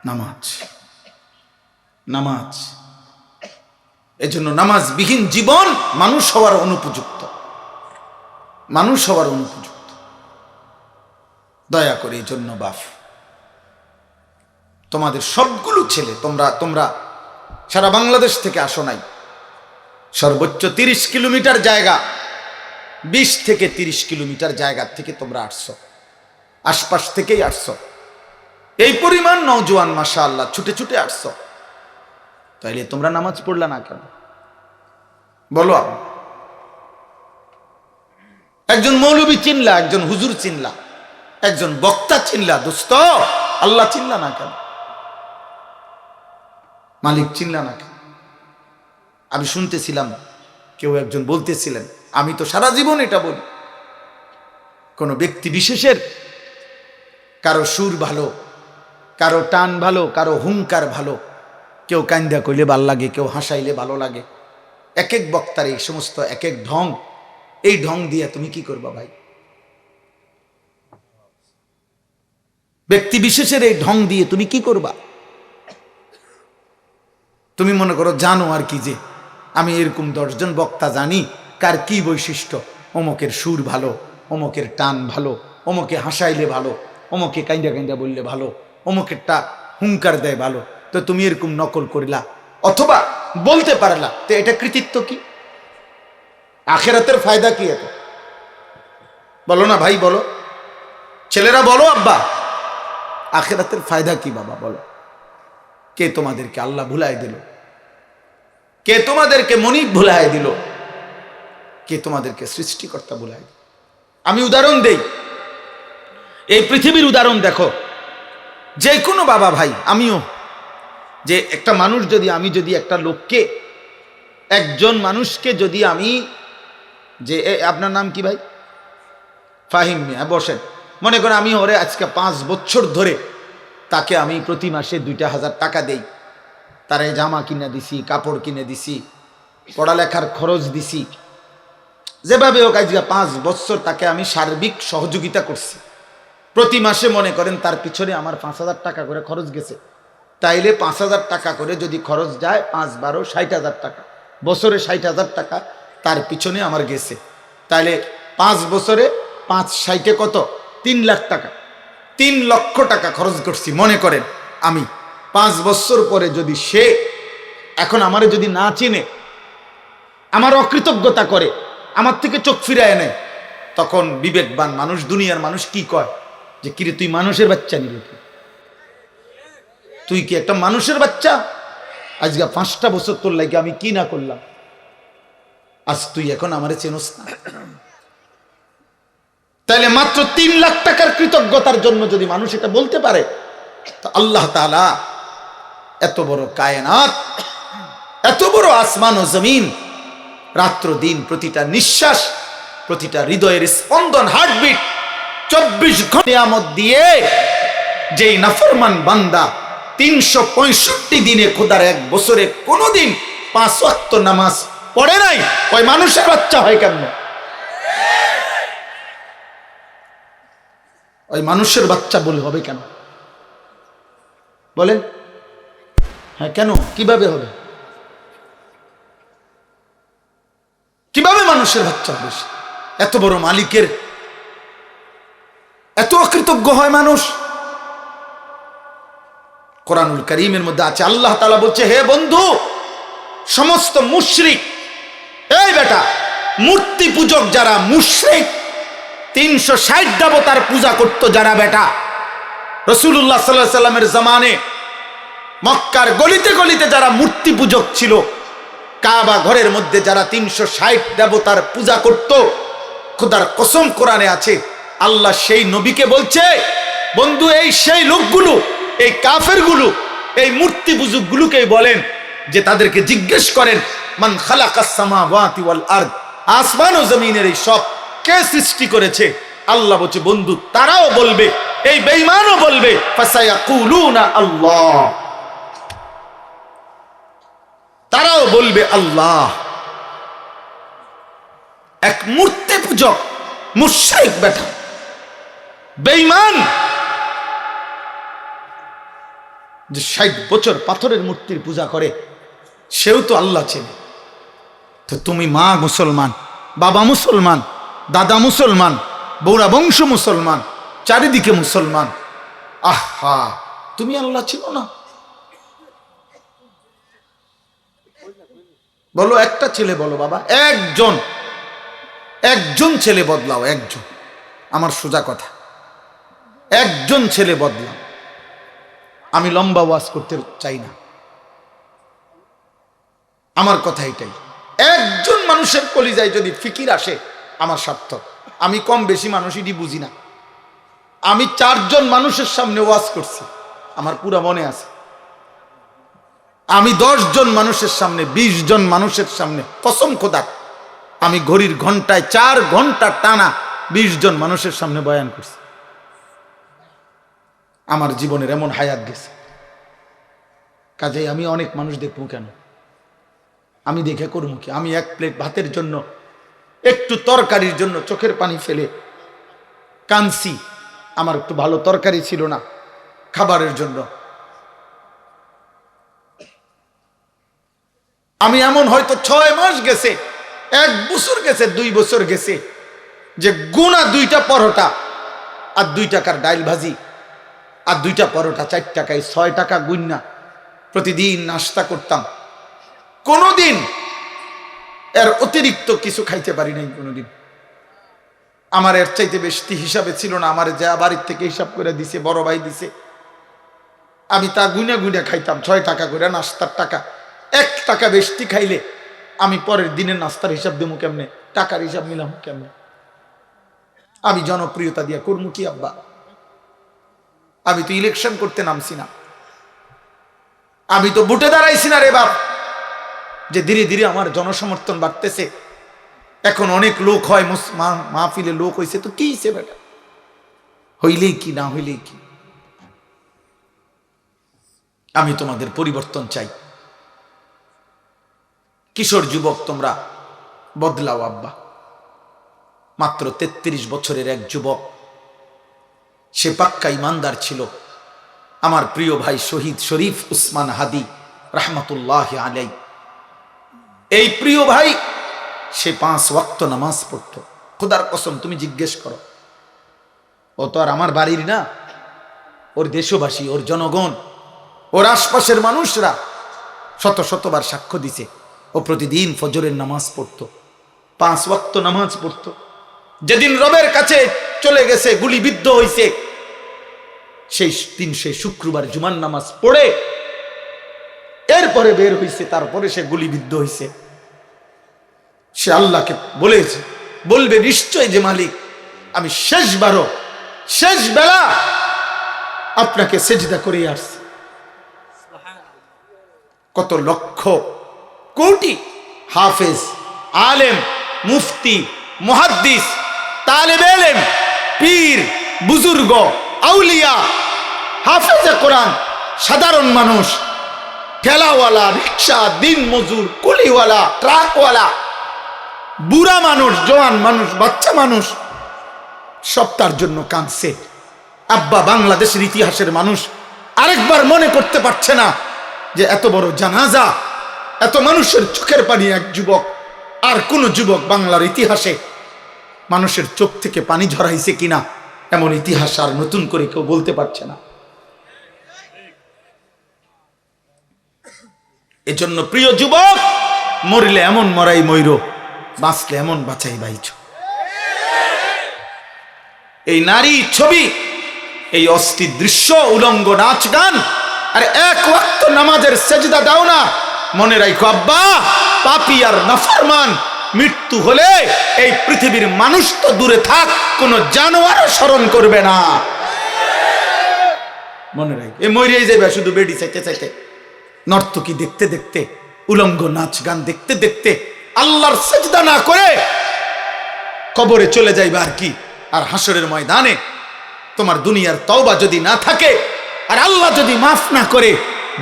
Speaker 1: নামাজ, নামাজ। এজন্য নামাজবিহীন জীবন মানুষ হওয়ার অনুপযুক্ত, মানুষ হওয়ার অনুপযুক্ত। দয়া করে এই জন্য বাপ, তোমাদের সবগুলো ছেলে, তোমরা সারা বাংলাদেশ থেকে আসো নাই, সর্বোচ্চ 30 কিলোমিটার জায়গা, 20 থেকে 30 কিলোমিটার জায়গা থেকে তোমরা আসছো, আশপাশ থেকেই আসছো। এই পরিমাণ নওজোয়ান মাশাআল্লাহ ছুটে ছুটে আসছো, তাইলে তোমরা নামাজ পড়লা না কেন বলো? একজন মৌলবী চিনলা, একজন হুজুর চিনলা, একজন বক্তা চিনলা, দোস্ত আল্লাহ চিনলা না কেন? মালিক চিনলা না কেন? আমি শুনতেছিলাম কেউ একজন বলতেছিলেন, আমি তো সারা জীবন এটা বলি, কোন ব্যক্তি বিশেষের কারো সুর ভালো, কারো টান ভালো, কারো হুঙ্কার ভালো, কেউ কান্দা কইলে ভাল লাগে, কেউ হাসাইলে ভালো লাগে। এক এক বক্তার এই সমস্ত এক এক ঢং, এই ঢং দিয়ে তুমি কি করবা ভাই? ব্যক্তি বিশেষের এই ঢং দিয়ে তুমি কি করবা? তুমি মনে করো জানো আর কি, যে আমি এরকম 10 জন বক্তা জানি কার কি বৈশিষ্ট্য, অমুকের সুর ভালো, অমুকের টান ভালো, অমুকে হাসাইলে ভালো, অমুকে কাইন্দা কাইন্দা বললে ভালো, অমুকেরটা হুঙ্কার দেয় ভালো, তো তুমি এরকম নকল করিলা অথবা বলতে পারলা, তো এটা কৃতিত্ব কি? আখেরাতের ফায়দা কি? এত বলো না ভাই, বলো ছেলেরা, বলো আব্বা, আখেরাতের ফায়দা কি বাবা বলো? কে তোমাদেরকে আল্লাহ ভুলাই দিল? কে তোমাদেরকে মনিব ভুলায় দিল? কে তোমাদেরকে সৃষ্টিকর্তা ভুলায় দিল? আমি উদাহরণ দেই, এই পৃথিবীর উদাহরণ দেখো। যে কোনো বাবা ভাই, আমিও, যে একটা মানুষ যদি, আমি যদি একটা লোককে, একজন মানুষকে যদি আমি, যে আপনার নাম কি ভাই? ফাহিম মিয়া, বসেন। মনে করেন আমি ওরে আজকে 5 বছর ধরে তাকে আমি প্রতি মাসে 2,000 টাকা দেই, তারে জামা কিনে দিছি, কাপড় কিনে দিছি, পড়ালেখার খরচ দিছি, যেভাবে হোক আজকে 5 বছর তাকে আমি সার্বিক সহযোগিতা করছি। প্রতি মাসে মনে করেন তার পিছনে আমার 5,000 টাকা করে খরচ গেছে। তাইলে 5,000 টাকা করে যদি খরচ যায়, 5 12 60,000 টাকা, বছরে 60,000 টাকা তার পিছনে আমার গেছে। তাইলে 5 বছরে 5 60 কত? 3 লাখ টাকা, 3 লক্ষ টাকা খরচ করছি। মনে করেন আমি 5 বছর পরে যদি সে এখন আমারে যদি না চিনে, আমার অকৃতজ্ঞতা করে, আমার থেকে চোখ ফিরায় নেয়, তখন বিবেকবান মানুষ, দুনিয়ার মানুষ কি কয়? যে কিরে তুই মানুষের বাচ্চা নিলি, তুই কি একটা মানুষের বাচ্চা? আজকে 5টা বছর তোর লাগে আমি কি না করলাম, আজ তুই এখন আমারে চেনস না। তাইলে মাত্র 3 লাখ টাকার কৃতজ্ঞতার জন্য যদি মানুষ এটা বলতে পারে, তো আল্লাহ তাআলা এত বড় কায়নাত, এত বড় আসমান ও জমিন, রাত্র দিন, প্রতিটা নিঃশ্বাস, প্রতিটা হৃদয়ের স্পন্দন, হার্টবিট, 24 ঘন্টা নিয়ামত দিয়ে যেই নাফরমান বান্দা 365 দিনে, খোদার 1 বছরে কোনোদিন 5 ওয়াক্ত নামাজ পড়ে নাই, ওই মানুষের বাচ্চা হয় কেমন? ওই মানুষের বাচ্চা বলে হবে কেন? বলেন। হ্যাঁ, কেন? কিভাবে হবে? কিভাবে মানুষের বাচ্চা হবে? এত বড় মালিকের এত অকৃতজ্ঞ হয় মানুষ? কোরআনুল কারীমের মধ্যে আছে, আল্লাহ তাআলা বলছে, হে বন্ধু, সমস্ত মুশরিক, এই বেটা মূর্তি পূজক যারা, মুশরিক 360 দেবতার পূজা করত যারা, বেটা রাসূলুল্লাহ সাল্লাল্লাহু আলাইহি সাল্লামের জামানে মক্কার গলিতে গলিতে যারা মূর্তি পূজক ছিল, কাবা ঘরের মধ্যে যারা 360 দেবতার পূজা করত, খোদার কসম কোরআনে আছে, আল্লাহ সেই নবীকে বলছে, বন্ধু এই সেই লোকগুলো, এই কাফেরগুলো, এই মূর্তি পূজকগুলোকে বলেন যে তাদেরকে জিজ্ঞেস করেন, মান খালাকাস সামাওয়াতি ওয়াল আরদ, আসমান ও জমিনের এই সব কে সৃষ্টি করেছে? আল্লাহ বলছে, বন্ধু তারাও বলবে, এই বেঈমানও বলবে, ফাসায়াকুলুনা আল্লাহ, তারাও বলবে আল্লাহ। এক মূর্তি পূজক, মুশরিক বেটা, বেঈমান, যে 60 বছর পাথরের মূর্তির পূজা করে, সেও তো আল্লাহ চেনে। তো তুমি মা মুসলমান, বাবা মুসলমান, দাদা মুসলমান, বৌরা বংশ মুসলমান, চারিদিকে মুসলমান, আহা, তুমি আল্লাহ চিনো না? বলো একটা ছেলে, বলো বাবা, একজন ছেলে বদলাও, একজন, আমার সোজা কথা, একজন ছেলে বদলাও। আমি লম্বা ওয়াজ করতে চাই না, আমার কথা এটাই, একজন মানুষের কলিজায় যদি ফিকির আসে, আমার সার্থক। আমি কম বেশি মানুষই বুঝি না, আমি 4 জন মানুষের সামনে ওয়াজ করছি, আমার পুরো মনে আছে। আমি 10 জন মানুষের সামনে, 20 জন মানুষের সামনে, কসম খোদার, আমি ঘড়ির ঘন্টায় 4 ঘন্টা টানা 20 জন মানুষের সামনে বয়ান করছি। আমার জীবনের এমন হায়াত গেছে, কাজেই আমি অনেক মানুষ দেখবো কেন? আমি দেখে করবো কি? আমি 1 প্লেট ভাতের জন্য, একটু তরকারির জন্য চোখের পানি ফেলে কাঁদছি, আমার একটু ভালো তরকারি ছিল না খাবারের জন্য। আমি এমন হয়তো 6 মাস গেছে, 1 বছর গেছে, 2 বছর গেছে, যে গুনা 2টা পরোটা আর 2 টাকার ডাইল ভাজি আর 2টা পরোটা 4 টাকায় 6 টাকা গুন্না প্রতিদিন নাস্তা করতাম। কোনোদিন এর অতিরিক্ত কিছু খাইতে পারি নাই কোনোদিন। আমার এর চাইতে বেশি হিসাবে ছিল না, আমার যা বাড়ির থেকে হিসাব করে দিছে, বড় ভাই দিছে, আমি তা গুনে গুনে খাইতাম। 6 টাকা করে নাস্তার টাকা, 1 টাকা বেশি খাইলে আমি পরের দিনের নাস্তার হিসাব দেবো কেমনে, টাকার হিসাব মিলাম কেমনে? আমি জনপ্রিয়তা দিয়া করবো কি আব্বা? আমি তো ইলেকশন করতে নামছি না, আমি তো ভোটে দাঁড়াইছি না রে বাপ, যে ধীরে ধীরে আমার জনসমর্থন বাড়তেছে। এখন অনেক লোক হয়, মাহফিলে লোক হয়েছে তো কি হইছে বেটা, হইলেই কি না হইলেই কি। আমি তোমাদের পরিবর্তন চাই। কিশোর যুবক তোমরা বদলাও আব্বা। মাত্র 33 বছরের এক যুবক, সে পাক্কা ইমানদার ছিল। আমার প্রিয় ভাই শহীদ শরীফ উসমান হাদি রহমতুল্লাহ আলাই, এই প্রিয় ভাই সে 5 ওয়াক্ত নামাজ পড়তো। খোদার কসম তুমি জিজ্ঞেস করো, ও তো আর আমার বাড়ির না, ওর দেশবাসী, ওর জনগণ, ওর আশপাশের মানুষরা শত শতবার সাক্ষ্য দিছে ও প্রতিদিন ফজরের নামাজ পড়তো, 5 ওয়াক্ত নামাজ পড়তো। যেদিন রবের কাছে চলে গেছে, গুলিবিদ্ধ হয়েছে, সেই দিন সে শুক্রবার জুমার নামাজ পড়ে এরপরে বের হয়েছে, তারপরে সে গুলিবিদ্ধ হয়েছে। সে আল্লাহকে বলেছে, বলবে নিশ্চয় যে মালিক, আমি শেষবারও শেষ বেলা আপনাকে সেজদা করে আসছি। কত লক্ষ কোটি হাফেজ, আলেম, মুফতি, মুহাদ্দিস, তালেবে ইলম, পীর, বুজুর্গ, আউলিয়া, হাফেজে কোরআন, সাধারণ মানুষ, ঠেলাওয়ালা, রিক্সা, দিন মজুর, কুলিওয়ালা, ট্রাকওয়ালা, বুড়া মানুষ, জওয়ান মানুষ, বাচ্চা মানুষ, সব তার জন্য কাঁদছে। আব্বা, বাংলাদেশের ইতিহাসের মানুষ আরেকবার মনে করতে পারছে না যে এত বড় জানাজা, এত মানুষের চোখের পানি এক যুবক, আর কোন যুবক বাংলার ইতিহাসে মানুষের চোখ থেকে পানি ঝরাইছে কিনা, এমন ইতিহাস আর নতুন করে কেউ বলতে পারছে না। এজন্য প্রিয় যুবক, মরিলে এমন মরাই মইর, বাঁচলে এমন বাঁচাই বাইছ। এই নারী ছবি, এই অস্থির দৃশ্য, উলঙ্গ নাচ গান, আর 1 ওয়াক্ত নামাজের সেজদা দাও না, মনে রাখো আব্বা, পাপী আর নাফরমান মৃত্যু হলে এই পৃথিবীর মানুষ তো দূরে থাক, কোন জানোয়ারও স্মরণ করবে না। মনে রাখ, এ মরিয়াই যাবে শুধু বেডি চাইতে চাইতে, নর্তকী দেখতে দেখতে, উলঙ্গ নাচ গান দেখতে দেখতে, আল্লাহর সেজদা না করে কবরে চলে যাইবা আর কি। আর হাসরের ময়দানে তোমার দুনিয়ার তওবা যদি না থাকে, আর আল্লাহ যদি মাফ না করে,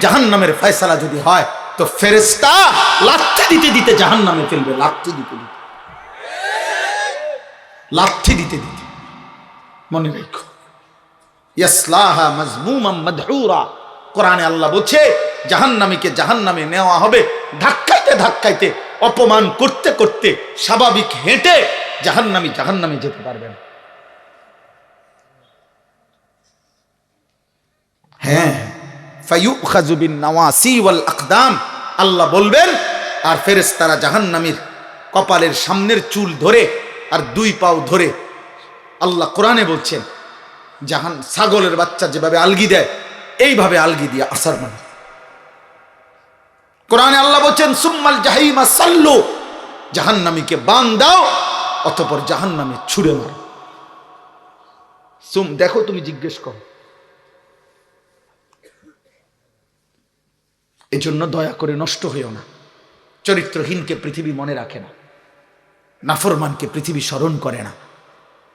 Speaker 1: জাহান্নামের ফয়সালা যদি হয়, তো ফেরেশতা লাথি দিতে দিতে জাহান্নামে ফেলবে, লাথি দিতে দিতে, লাথি দিতে দিতে। মনে রাখো, ইয়াসলাহা মাজমুমান মাদহুরা, কোরআনে আল্লাহ বলছে জাহান্নামীকে জাহান্নামে নেওয়া হবে ধাক্কাইতে ধাক্কাইতে, অপমান করতে করতে, স্বাভাবিক হেঁটে জাহান্নামী জাহান্নামে যেতে পারবে না। হ্যাঁ, ফায়ুখাযু বিন নাওয়াসি ওয়াল আকদাম, আল্লাহ বলবেন, আর ফেরেশতারা জাহান্নামীর কপালের সামনের চুল ধরে আর 2 পাও ধরে, আল্লাহ কোরআনে বলছেন ছাগলের বাচ্চা যেভাবে আলগি দেয়, এইভাবে আলগি দিয়ে আসার মানে। কোরআনে আল্লাহ বলছেন সুম্মাল জাহিমা সাল্লু, জাহান্নামীকে বান দাও, অতঃপর জাহান্নামে ছুঁড়ে মারো। দেখো, তুমি জিজ্ঞেস করো। এজন্য দয়া করে নষ্ট হইও না। চরিত্রহীনকে পৃথিবী মনে রাখে না, নাফরমানকে পৃথিবী স্মরণ করে না,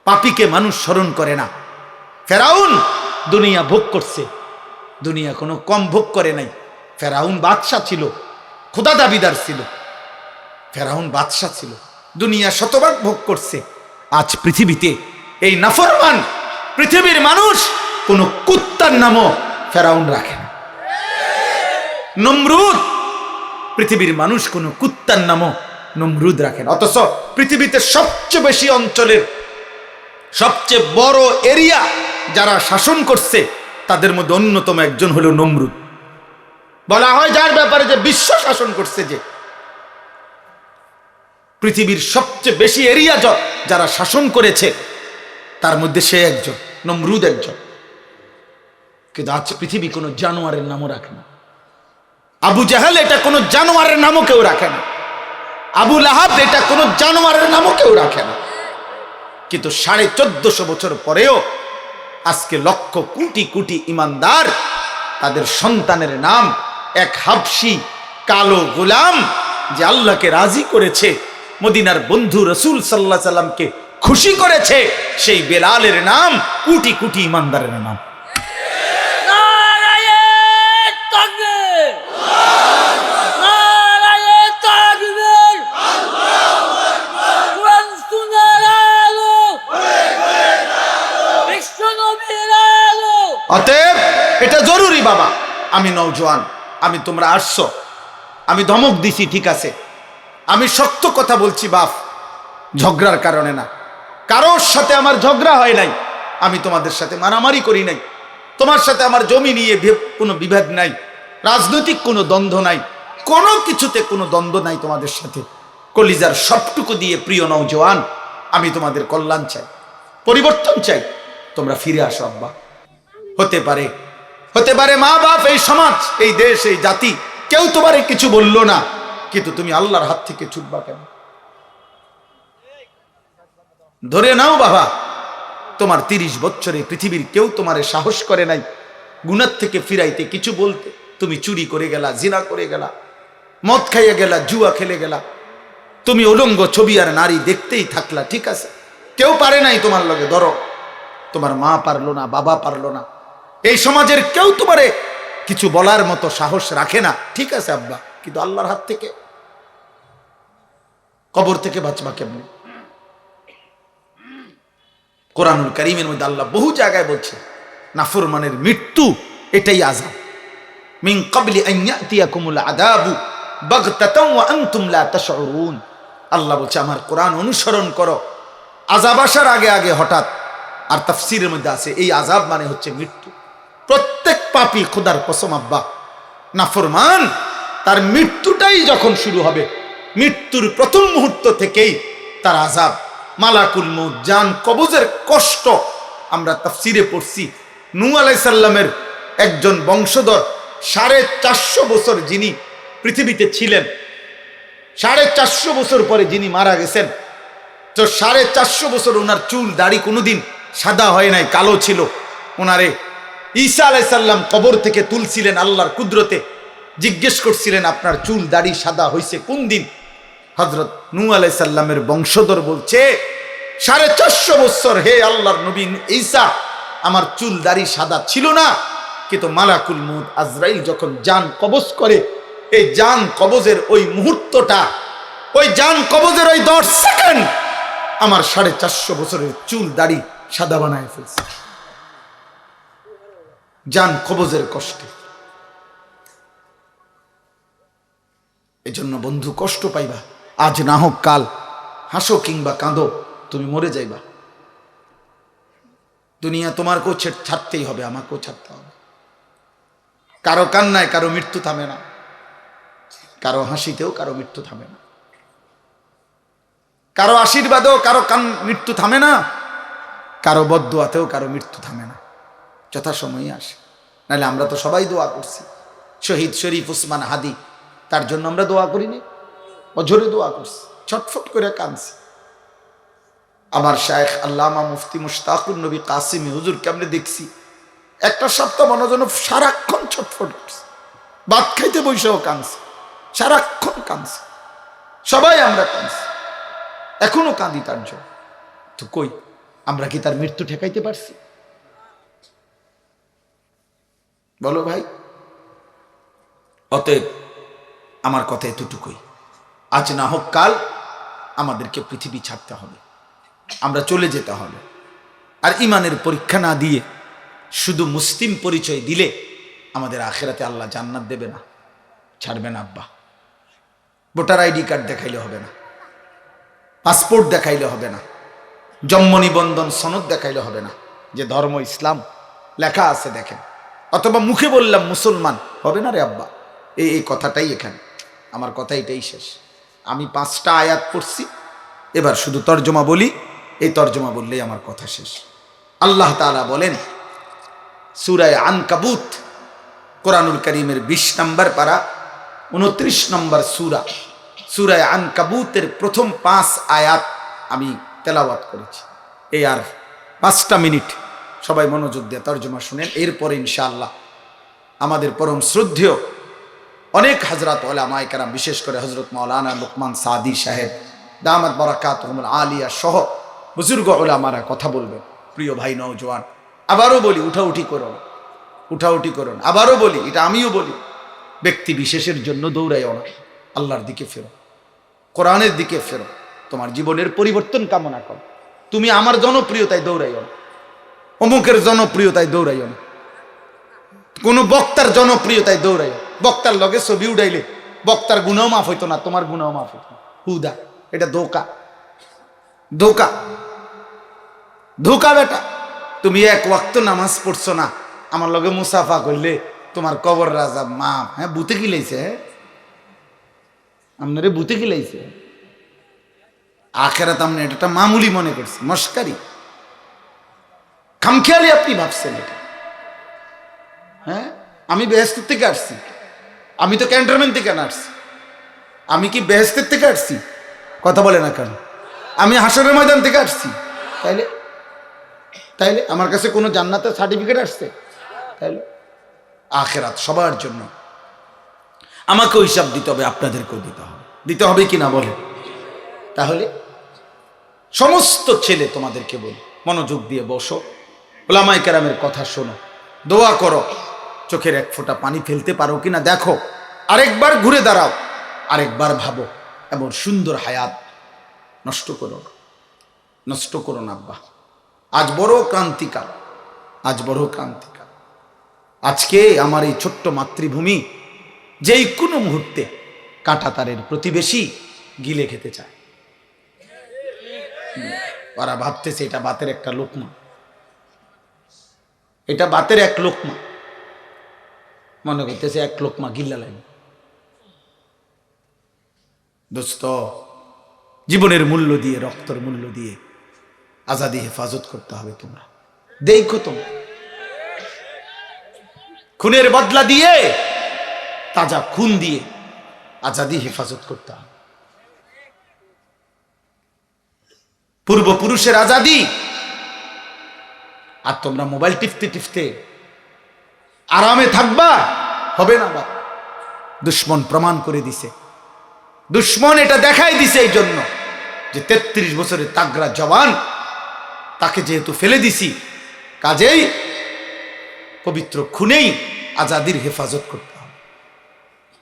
Speaker 1: পাপীকে মানুষ স্মরণ করে না। ফেরাউন দুনিয়া ভোগ করছে, দুনিয়া কোনো কম ভোগ করে নাই। ফেরাউন বাদশা ছিল, খোদা দাবিদার ছিল, ফেরাউন বাদশা ছিল, দুনিয়া শতভাগ ভোগ করছে। আজ পৃথিবীতে এই নাফরমান পৃথিবীর মানুষ কোনো কুত্তার নামও ফেরাউন রাখে না। নমরুদ, পৃথিবীর মানুষ কোনো কুত্তার নামও নমরুদ রাখে না। অথচ পৃথিবীতে সবচেয়ে বেশি অঞ্চলের, সবচেয়ে বড় এরিয়া যারা শাসন করছে, তাদের মধ্যে অন্যতম একজন হলো নমরুদ। বলা হয় যার ব্যাপারে যে বিশ্ব শাসন করছে, যে পৃথিবীর সবচেয়ে বেশি এরিয়া যারা শাসন করেছে, তার মধ্যে সে একজন, নমরুদ একজন। কিন্তু আজ পৃথিবী কোনো জানোয়ারের নামও রাখে না। আবু জাহেল এটা কোনো জানোয়ারের নামও কেউ রাখে না, আবু লাহাব এটা কোনো জানোয়ারের নামও কেউ রাখে না। কিন্তু 1450 বছর পরেও আজকে লক্ষ কোটি কোটি ইমানদার, তাদের সন্তানের নাম এক হাবশি কালো গোলাম যে আল্লাহকে রাজি করেছে, মদিনার বন্ধু রাসূল সাল্লাল্লাহু আলাইহি সাল্লামকে খুশি করেছে, সেই বেলালের নাম কোটি কোটি ইমানদারের নাম। অতএব এটা জরুরি বাবা। আমি নওজোয়ান, আমি তোমরা আসছো, আমি ধমক দিছি, ঠিক আছে, আমি শক্ত কথা বলছি বাপ, ঝগড়ার কারণে না, কারোর সাথে আমার ঝগড়া হয় নাই, আমি তোমাদের সাথে মারামারি করি নাই, তোমার সাথে আমার জমি নিয়ে কোনো বিভেদ নাই, রাজনৈতিক কোনো দ্বন্দ্ব নাই, কোনো কিছুতে কোনো দ্বন্দ্ব নাই তোমাদের সাথে। কলিজার সবটুকু দিয়ে প্রিয় নওজোয়ান, আমি তোমাদের কল্যাণ চাই, পরিবর্তন চাই, তোমরা ফিরে আসো আব্বা। হতে পারে মা বাপ, এই সমাজ, এই দেশ, এই জাতি কেউ তোমারে কিছু বললো না, কিন্তু তুমি আল্লাহর হাত থেকে ছুটবা কেন? ধরে নাও বাবা, তোমার 30 বছরে পৃথিবীর কেউ তোমারে সাহস করে নাই গুনাহ থেকে ফিরাইতে, কিছু বলতে। তুমি চুরি করে গেলা, জিনা করে গেলা, মদ খাইয়া গেলা, জুয়া খেলে গেলা, তুমি উলঙ্গ ছবি আর নারী দেখতেই থাকলা, ঠিক আছে, কেউ পারে নাই তোমার লগে। ধরো তোমার মা পারলো না, বাবা পারলো না, এই সমাজের কেউ তোমারে কিছু বলার মতো সাহস রাখে না, ঠিক আছে আব্বা, কিন্তু আল্লাহর হাত থেকে, কবর থেকে বাঁচবা কেমনে? কোরআনুল কারীমের মধ্যে আল্লাহ বহু জায়গায় বলছে নাফরমানের মৃত্যু এটাই আযাব। মিন ক্বাবলি আন ইয়াতিয়াকুমুল আযাবু বাগতাতান ওয়া আনতুম লা তাশউরুন। আল্লাহ বলছে আমার কোরআন অনুসরণ করো, আযাব আসার আগে আগে হঠাৎ। আর তাফসীরের মধ্যে আছে এই আযাব মানে হচ্ছে মৃত্যু। প্রত্যেক পাপী, খোদার কসম আব্বা, নাফরমান, তার মৃত্যুটাই যখন শুরু হবে, মৃত্যুর প্রথম মুহূর্ত থেকেই তার আযাব, মালাকুল মউত, জান কবজের কষ্ট। আমরা তাফসীরে পড়ছি নূহ আলাইহিস সালামের একজন বংশধর 450 বছর যিনি পৃথিবীতে ছিলেন, 450 বছর পরে যিনি মারা গেছেন, তো 450 বছর ওনার চুল দাড়ি কোনোদিন সাদা হয় নাই, কালো ছিল। ওনারে ঈসা আলাইহিস সালাম কবর থেকে তুলছিলেন আল্লাহর কুদরতে, জিজ্ঞেস করছিলেন আপনার চুল দাড়ি সাদা হয়েছে কোন দিন? হযরত নূহ আলাইহিস সালামের বংশধর বলছে 450 বছর হে আল্লাহর নবী ঈসা, আমার চুল দাড়ি সাদা ছিল না, কিন্তু মালাকুল মউত আজরাইল যখন জান কবজ করে, এই জান কবজের ওই মুহূর্তটা, ওই জান কবজের ওই 10 সেকেন্ড আমার 450 বছরের চুল দাড়ি সাদা বানায় ফেলছে, জান কবজের কষ্টে। এজন্য বন্ধু, কষ্ট পাইবা, আজ না হোক কাল, হাসো কিংবা কাঁদো, তুমি মরে যাইবা। দুনিয়া তোমার কেউ ছাড়তেই হবে, আমাকেও ছাড়তে হবে। কারো কান্নায় কারো মৃত্যু থামে না, কারো হাসিতেও কারো মৃত্যু থামে না, কারো আশীর্বাদেও কারো মৃত্যু থামে না, কারো বদদুয়াতেও কারো মৃত্যু থামে না, যথাসময়ে আসে। নাহলে আমরা তো সবাই দোয়া করছি, শহীদ শরীফ উসমান হাদি, তার জন্য আমরা দোয়া করিনি, অঝরে দোয়া করছি, ছটফট করে কাঁদছি। আমার শায়েখ আল্লামা মুফতি মুশতাকুর নবী কাসিমি হুজুরকে আমরা দেখছি একটা সপ্তাহ মনে যেন সারাক্ষণ ছটফট করছে, ভাত খাইতে বসেও কাঁদছে, সারাক্ষণ কাঁদছে, সবাই আমরা কাঁদছি, এখনো কাঁদি তার জন্য। তো কই আমরা কি তার মৃত্যু ঠেকাইতে পারছি? বলো ভাই। অতএব আমার কথা এতটুকুই, আজ না হোক কাল আমাদেরকে পৃথিবী ছাড়তে হবে, আমরা চলে যেতে হবে। আর ইমানের পরীক্ষা না দিয়ে শুধু মুসলিম পরিচয় দিলে আমাদের আখেরাতে আল্লাহ জান্নাত দেবে না, ছাড়বে না আব্বা। ভোটার আইডি কার্ড দেখাইলে হবে না, পাসপোর্ট দেখাইলে হবে না, জন্ম নিবন্ধন সনদ দেখাইলে হবে না, যে ধর্ম ইসলাম লেখা আছে দেখেন, অথবা মুখে বললাম মুসলমান, হবে না রে আব্বা। এই কথাটাই এখানে, আমার কথা এটাই শেষ। আমি 5টা আয়াত পড়ছি, এবার শুধু তর্জমা বলি, এই তর্জমা বললেই আমার কথা শেষ। আল্লাহ তাআলা বলেন সূরা আনকাবুত, কোরআনুল কারীমের 20 নম্বর পারা 29 নম্বর সূরা, সূরা আনকাবুতের প্রথম 5 আয়াত আমি তেলাওয়াত করেছি। এই আর 5টা মিনিট সবাই মনোযোগ দিয়ে তরজমা শুনেন, এরপরে ইনশাআল্লাহ আমাদের পরম শ্রদ্ধেয় অনেক হযরত উলামায়ে কেরাম, বিশেষ করে হযরত মাওলানা লুকমান সাদি সাহেব দামাত বারাকাতুহুমুল আলিয়া সহ বুজুর্গ উলামারা কথা বলবেন। প্রিয় ভাই নওজোয়ান, আবারও বলি উঠাউঠি করুন, উঠাউঠি করুন। আবারও বলি, এটা আমিও বলি, ব্যক্তি বিশেষের জন্য দৌড়াইও না, আল্লাহর দিকে ফেরো, কোরআনের দিকে ফেরো, তোমার জীবনের পরিবর্তন কামনা করো। তুমি আমার জনপ্রিয়তায় দৌড়াইও না, অমুকের জনপ্রিয়তায় দৌড়াইও না, কোনো বক্তার জনপ্রিয়তায় দৌড়াইও। বক্তার লগে ছবি উড়াইলে বক্তার গুনাও মাফ হইতো না, তোমার গুনাও মাফ হইতো না। হুদা, এটা ধোকা, ধোকা, ধোকা বেটা। তুমি এক ওয়াক্ত নামাজ পড়ছো না, আমার লগে মুসাফা করলে তোমার কবর রাজা মাপ। হ্যাঁ, বুতে কি লাইছে, আপনারে বুতে কি লাইছে। আখেরাত আপনি এটা মামুলি মনে করছি, মস্কারি, খামখেয়ালি আপনি ভাবছেন এটা। হ্যাঁ, আমি বেহেশতের থেকে আসছি, আমি তো ক্যান্টনমেন্ট থেকে না আসছি। আমি কি বেহেশতের থেকে আসছি? কথা বলে না কেন? আমি হাসরের ময়দান থেকে আসছি। তাইলে তাইলে আমার কাছে কোনো জান্নাতের সার্টিফিকেট আসছে? তাইলে আখেরাত সবার জন্য, আমাকেও হিসাব দিতে হবে, আপনাদেরকেও দিতে হবে, দিতে হবে কি না বলে? তাহলে সমস্ত ছেলে তোমাদেরকে বলি, মনোযোগ দিয়ে বসো, উলামায়ে কেরামের কথা শোনো, দোয়া করো, চোখের এক ফোঁটা পানি ফেলতে পারো কিনা দেখো, আরেকবার ঘুরে দাঁড়াও, আরেকবার ভাবো, এমন সুন্দর হায়াত নষ্ট করো, নষ্ট করো না আব্বা। আজ বড় ক্রান্তিকাল, আজ বড় ক্রান্তিকাল। আজকে আমার এই ছোট্ট মাতৃভূমি যেই কোনো মুহূর্তে কাঁটাতারের প্রতিবেশী গিলে খেতে চায়। ওরা ভাবতেছে এটা বাতের একটা লোকমা, এটা বাতের এক লোকমা, মনে করতেছে এক লোকমা গিল্লা লাগে। দোস্ত, জীবনের মূল্য দিয়ে, রক্তের মূল্য দিয়ে আজাদি হেফাজত করতে হবে। তোমরা দেখো, তোমরা খুনের বদলা দিয়ে, তাজা খুন দিয়ে আজাদি হেফাজত করতে হবে। পূর্বপুরুষের আজাদি, আর তোমরা মোবাইল টিপতে টিপতে আরামে থাকবা, হবে না। বা দুশ্মন প্রমাণ করে দিছে, দুশ্মন এটা দেখাই দিছে এই জন্য যে 33 বছরের তাগড়া জওয়ান, তাকে যেহেতু ফেলে দিছি, কাজেই পবিত্র খুনেই আজাদির হেফাজত করতে হবে।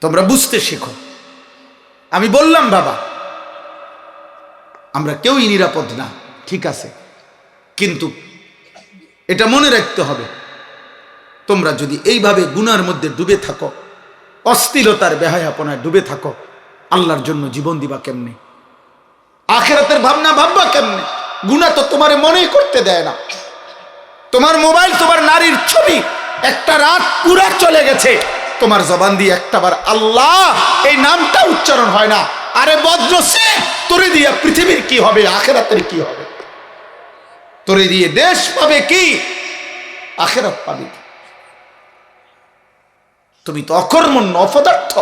Speaker 1: তোমরা বুঝতে শেখো। আমি বললাম বাবা, আমরা কেউই নিরাপদ না, ঠিক আছে, কিন্তু এটা মনে রাখতে হবে, তোমরা যদি এইভাবে গুনার মধ্যে ডুবে থাকো, অশ্লীলতার বেহায়াপনায় ডুবে থাকো, আল্লাহর জন্য জীবন দিবা কেমনে? আখিরাতের ভাবনা ভাববা কেমনে? গুনাহ তো তোমার মনেই করতে দেয় না। তোমার মোবাইল, তোমার নারীর ছবি একটা রাত পুরা চলে গেছে, তোমার জবান দিয়ে একটাবার আল্লাহ এই নামটা উচ্চারণ হয় না। আরে বদনসিব, তোরে দিয়ে পৃথিবীর কি হবে, আখিরাতের কি হবে? তোরে দিয়ে দেশ পাবে কি, আখিরাত পাবে কি? তুমি তো অকর্মণ্য, অপদার্থ।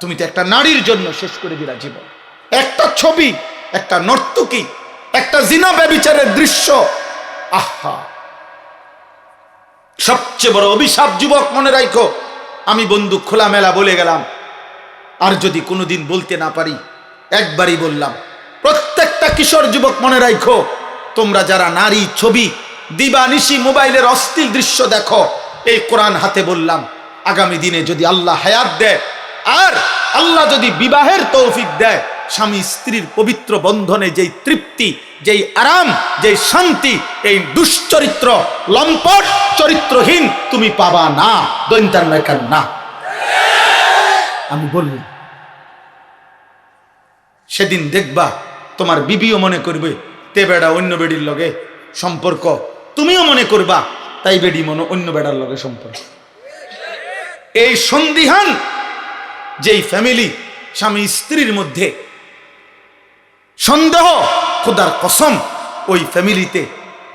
Speaker 1: তুমি তো একটা নারীর জন্য শেষ করে দিলা জীবন। একটা ছবি, একটা নর্তকী, একটা জিনা ব্যভিচারের দৃশ্য, আহা! সবচেয়ে বড় অভিশাপ যুবক, মনে রাখো। আমি বন্ধু খোলামেলা বলে গেলাম, আর যদি কোনোদিন বলতে না পারি, একবারই বললাম, প্রত্যেকটা কিশোর যুবক মনে রাখো, তোমরা যারা নারী ছবি দিবানিশি মোবাইলের অশ্লীল দৃশ্য দেখো, এই কোরআন হাতে বললাম, আগামী দিনে যদি আল্লাহ হায়াত দেয়, আর আল্লাহ যদি বিবাহের তৌফিক দেয়, স্বামী স্ত্রীর পবিত্র বন্ধনে যেই তৃপ্তি, যেই আরাম, যেই শান্তি, এই দুশ্চরিত্র লম্পট চরিত্রহীন তুমি পাবা না। দৈন্তার নয়কার না, আমি বললাম। সেদিন দেখবা তোমার বিবিও মনে করবে তে বেড়া অন্য বেডির লগে সম্পর্ক, তুমিও মনে করবা তাই বেডি অন্য বেড়ার লগে সম্পর্ক। এই সন্দিহান যেই ফ্যামিলি, স্বামী স্ত্রীর মধ্যে সন্দেহ, খোদার কসম, ওই ফ্যামিলিতে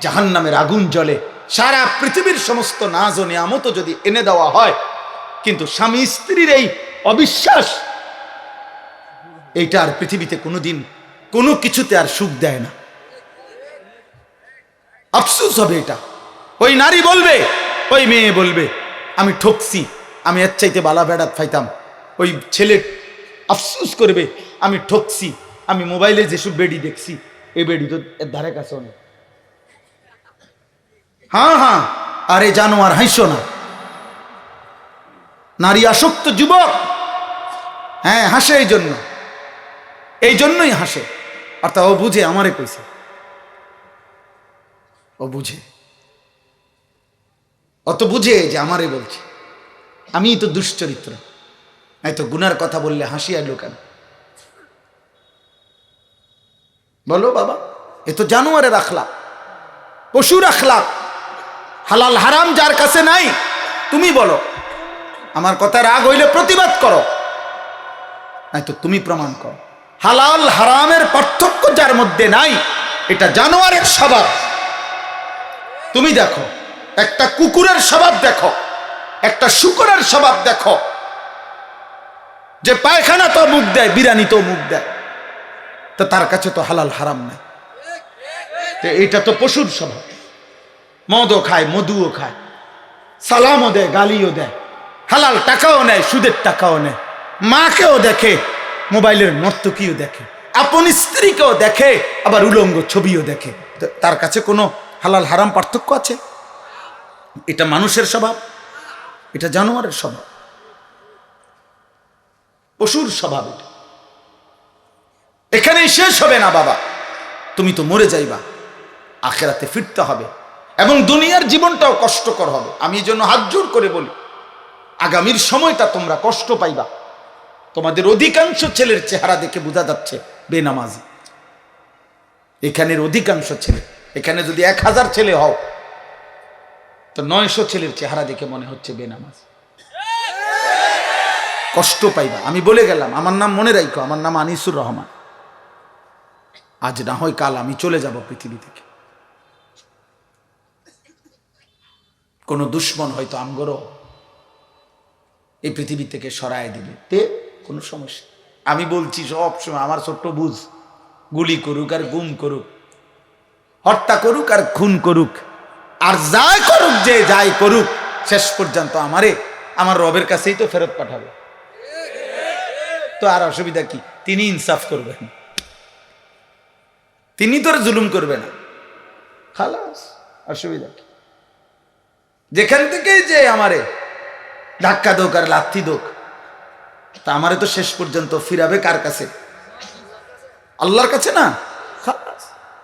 Speaker 1: জাহান্নামের আগুন জ্বলে। সারা পৃথিবীর সমস্ত নাজ ও নিয়ামত যদি এনে দেওয়া হয়, কিন্তু স্বামী স্ত্রীর এই অবিশ্বাস, এইটা আর পৃথিবীতে কোনোদিন কোনো কিছুতে আর সুখ দেয় না। আফসোস হবে এটা। ওই নারী বলবে, ওই মেয়ে বলবে আমি ঠকছি, আমি এর চাইতে বালা বেড়াত পাইতাম। ওই ছেলে আফসোস করবে আমি ঠকছি, আমি মোবাইলে যেসব বেডি দেখছি এই বেডি তো এর ধারে কাছে নেই। হ্যাঁ হ্যাঁ, আরে জানোয়ার হাসো না। নারী আসক্ত যুবক, হ্যাঁ হাসে, এই জন্যই হাসে। অর্থাৎ ও বুঝে আমারে কইছে, ও বুঝে, অত বুঝে যে আমারে বলছে। আমি তো দুশ্চরিত্র, এই তো গুনার কথা বললে হাসি আর লোকান। বলো বাবা, এ তো জানোয়ারের আখলাক, পশুর আখলাক। হালাল হারাম যার কাছে নাই, তুমি বলো, আমার কথা রাগ হইলে প্রতিবাদ করো, নাই তো তুমি প্রমাণ করো। হালাল হারামের পার্থক্য যার মধ্যে নাই, এটা জানোয়ারের স্বভাব। তুমি দেখো, একটা কুকুরের স্বভাব দেখো, একটা শূকরের স্বভাব দেখো, যে পায়খানা তো মুখ দেয়, বিরানি তো মুখ দেয়, তো তার কাছে তো হালাল হারাম নাই। এটা তো পশুর স্বভাব। মদও খায়, মধুও খায়, সালামও দেয়, গালিও দেয়, হালাল টাকাও নেয়, সুদের টাকাও নেয়, মাকেও দেখে, মোবাইলের নর্তকীও দেখে, আপন স্ত্রীকেও দেখে, আবার উলঙ্গ ছবিও দেখে। তার কাছে কোনো হালাল হারাম পার্থক্য আছে? এটা মানুষের স্বভাব, এটা জানোয়ারের স্বভাব, পশুর স্বভাব। এটা এখানেই শেষ হবে না বাবা, তুমি তো মরে যাইবা, আখেরাতে ফিরতে হবে, এবং দুনিয়ার জীবনটাও কষ্টকর হবে। আমি এই জন্য হাত জোর করে বলি, আগামীর সময়টা তোমরা কষ্ট পাইবা। তোমাদের অধিকাংশ ছেলের চেহারা দেখে বোঝা যাচ্ছে বেনামাজি। এখানের অধিকাংশ ছেলে, এখানে যদি 1000 ছেলে হও তো 900 ছেলের চেহারা দেখে মনে হচ্ছে বেনামাজি। কষ্ট পাইবা। আমি বলে গেলাম, আমার নাম মনে রাখো, আমার নাম আনিসুর রহমান। আজ না হয় কাল আমি চলে যাব পৃথিবী থেকে। কোন দুশ্মন হয়তো আমগরও এই পৃথিবী থেকে সরায় দিবে, তে কোনো সমস্যা। আমি বলছি সব সময়, আমার ছোট্ট বুঝ, গুলি করুক আর গুম করুক, হত্যা করুক আর খুন করুক, আর যাই করুক, যে যাই করুক, শেষ পর্যন্ত আমারে আমার রবের কাছেই তো ফেরত পাঠাবে। তো আর অসুবিধা কি? তিনি ইনসাফ করবেন, তিনি তোর জুলুম করবে না, খালাস। অসুবিধা কি? যেখান থেকে যে আমারে ধাক্কা দোক আর লাথি দোক, তা আমারে তো শেষ পর্যন্ত ফিরাবে কার কাছে? আল্লাহর কাছে না? খালাস।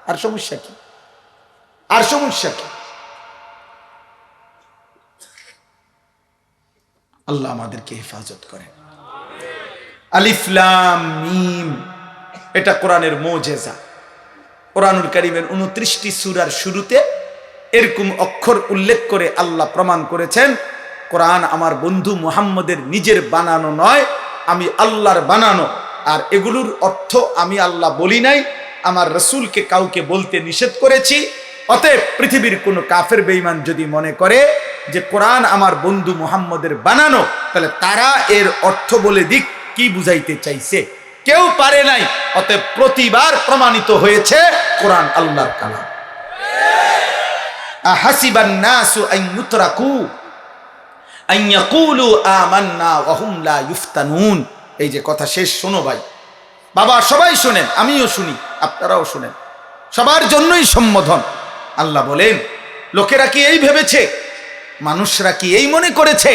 Speaker 1: আর সমস্যা কি? আর সমস্যা কি? আল্লাহ আমাদেরকে হেফাজত করেন। আলিফ লাম মিম, এটা কোরআনের মুজিজা। কোরআনুল কারীমের 29টি সূরার শুরুতে এরকম অক্ষর উল্লেখ করে আল্লাহ প্রমাণ করেছেন, কোরআন আমার বন্ধু মুহাম্মদের নিজের বানানো নয়, আমি আল্লাহর বানানো। আর এগুলোর অর্থ আমি আল্লাহ বলি নাই, আমার রাসূলকে কাউকে বলতে নিষেধ করেছি। অতএব পৃথিবীর কোনো কাফের বেঈমান যদি মনে করে যে কোরআন আমার বন্ধু মুহাম্মদের বানানো, তাহলে তারা এর অর্থ বলে দিক কি বুঝাইতে চাইছে, কেউ পারে নাই। অতএব প্রতিবার প্রমাণিত হয়েছে কোরআন আল্লাহর কালাম। আহাসিবান নাসু আন ইউতরাকু আন ইয়াকুলু আমান্না ওয়া হুম লা ইফতানুন। এই যে কথা শেষ, শোনো ভাই, বাবা সবাই শোনেন, আমিও শুনি, আপনারাও শুনেন, সবার জন্যই সম্বোধন। আল্লাহ বলেন, লোকেরা কি এই ভেবেছে, মানুষরা কি এই মনে করেছে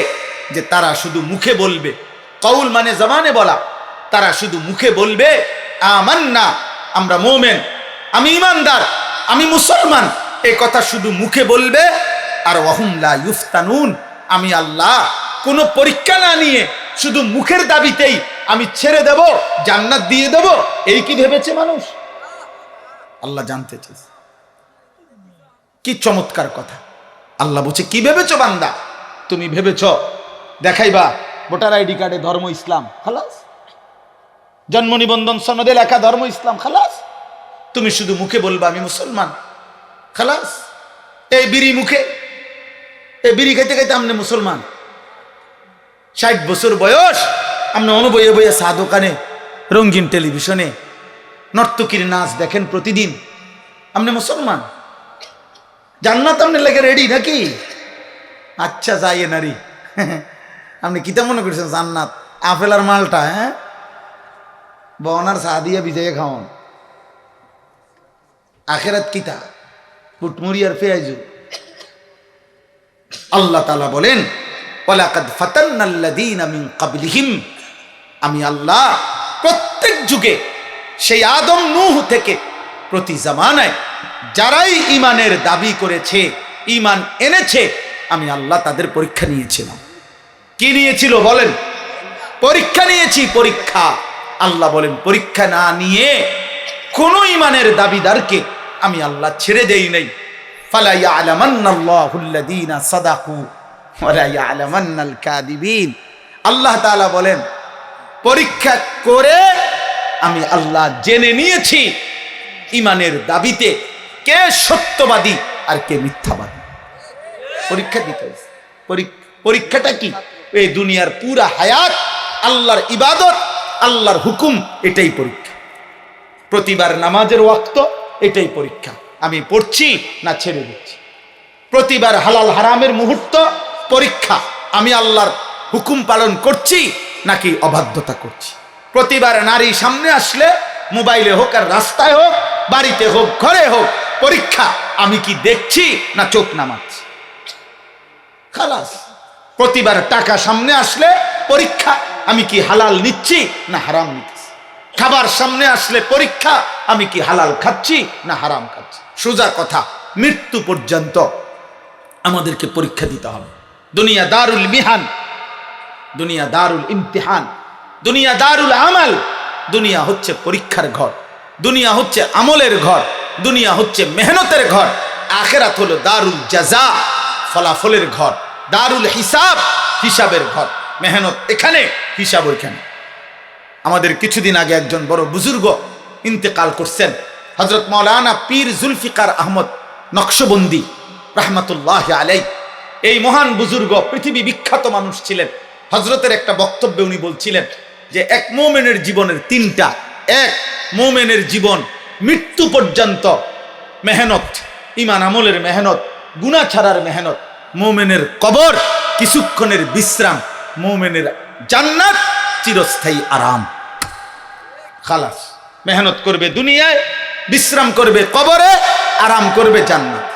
Speaker 1: যে তারা শুধু মুখে বলবে, কওল মানে জবানে বলা, তারা শুধু মুখে বলবে আমান্না, আমরা মুমিন, আমি ঈমানদার, আমি মুসলমান, এই কথা শুধু মুখে বলবে, আর ওয়া হুম লা ইফতানুন, আমি আল্লাহ কোনো পরীক্ষা না নিয়ে শুধু মুখের দাবিতেই আমি ছেড়ে দেব, জান্নাত দিয়ে দেব, এই কি ভেবেছে মানুষ? আল্লাহ জানতে চাইছে। কি চমৎকার কথা! আল্লাহ বলছে, কি ভেবেছো বান্দা? তুমি ভেবেছ দেখাইবা ভোটার আইডি কার্ডে ধর্ম ইসলাম, খালাস, জন্ম নিবন্ধন সনদে লেখা ধর্ম ইসলাম, খালাস, তুমি শুধু মুখে বলবা আমি মুসলমান, খালাস। এই বিড়ি মুখে, এই বিড়ি খাইতে খাইতে আমনে মুসলমান, 60 বছর বয়স, আপনি অনুবয়ে বইয়ে চা দোকানে রঙিন টেলিভিশনে নর্তকীর নাচ দেখেন প্রতিদিন। আপনি মুসলমান, জান্নাত আপনার লেগে রেডি নাকি? আচ্ছা যাইয়ে নারী আপনি কিতা মনে করছেন জান্নাত আপেল আর মালটা? হ্যাঁ, বনার চা দিয়ে ভিজাইয়ে খাওয়ান। আখেরাত কিতা পুটমুরি আর পেঁয়াজু। আল্লাহ তাআলা বলেন ওয়ালাকাদ ফাতান্নাল্লাযীনা মিন ক্বাবলিহিম, আমি আল্লাহ প্রত্যেক যুগে সেই আদম নূহ থেকে প্রতি জামানায় যারাই ঈমানের দাবি করেছে, ঈমান এনেছে, আমি আল্লাহ তাদের পরীক্ষা নিয়েছিলাম। কি নিয়েছিল বলেন? পরীক্ষা নিয়েছি, পরীক্ষা। আল্লাহ বলেন পরীক্ষা না নিয়ে কোন ঈমানের দাবিদারকে আমি আল্লাহ ছেড়ে দেই নাই। ফালা ইয়ালামান্নাল্লাহুল্লাযীনা সাদাকু ওয়া লা ইয়ালামান্নাল কাযিবিন। আল্লাহ তাআলা বলেন পরীক্ষা করে আমি আল্লাহ জেনে নিয়েছি ঈমানের দাবিতে কে সত্যবাদী আর কে মিথ্যাবাদী। পরীক্ষা দিতে হবে। পরীক্ষাটা কি? এই দুনিয়ার পুরা হায়াত আল্লাহর ইবাদত, আল্লাহর হুকুম, এটাই পরীক্ষা। প্রতিবার নামাজের ওয়াক্ত, এটাই পরীক্ষা। আমি পড়ছি না ছেড়ে দিচ্ছি। প্রতিবার হালাল হারামের মুহূর্ত পরীক্ষা। আমি আল্লাহর হুকুম পালন করছি নাকি অবাধ্যতা করছি। প্রতিবার নারী সামনে আসলে, মোবাইলে হোক আর রাস্তায় হোক, বাড়িতে হোক ঘরে হোক, পরীক্ষা। আমি কি দেখছি না চোখ নামাচ্ছি? খালাস। প্রতিবার টাকা সামনে আসলে পরীক্ষা। আমি কি হালাল নিচ্ছি না হারাম নিচ্ছি? খাবার সামনে আসলে পরীক্ষা। আমি কি হালাল খাচ্ছি না হারাম খাচ্ছি? সোজা কথা, মৃত্যু পর্যন্ত আমাদেরকে পরীক্ষা দিতে হবে। দুনিয়া দারুল মিহান, দুনিয়া দারুল ইমতিহান, দুনিয়া দারুল আমাল। দুনিয়া হচ্ছে পরীক্ষার ঘর, দুনিয়া হচ্ছে আমলের ঘর, দুনিয়া হচ্ছে মেহনতের ঘর। আখিরাত হলো দারুল জাযা, ফলাফলের ঘর, দারুল হিসাব, হিসাবের ঘর। মেহনত এখানে, হিসাব ওইখানে। আমাদের কিছুদিন আগে একজন বড় বুজুর্গ ইন্তেকাল করছেন, হযরত মাওলানা পীর জুলফিকার আহমদ নকশবন্দি রাহমাতুল্লাহ আলাইহি। এই মহান বুজুর্গ পৃথিবী বিখ্যাত মানুষ ছিলেন। হযরতের একটা বক্তব্যে উনি বলছিলেন যে এক মুমিনের জীবনের তিনটা। এক, মুমিনের জীবন মৃত্যু পর্যন্ত মেহনত, ঈমান আমলের মেহনত, গুনাহ ছাড়ার মেহনত। মুমিনের কবর কিছুক্ষণের বিশ্রাম, মুমিনের জান্নাত চিরস্থায়ী আরাম। খালাস। মেহনত করবে দুনিয়ায়, বিশ্রাম করবে কবরে, আরাম করবে জান্নাত।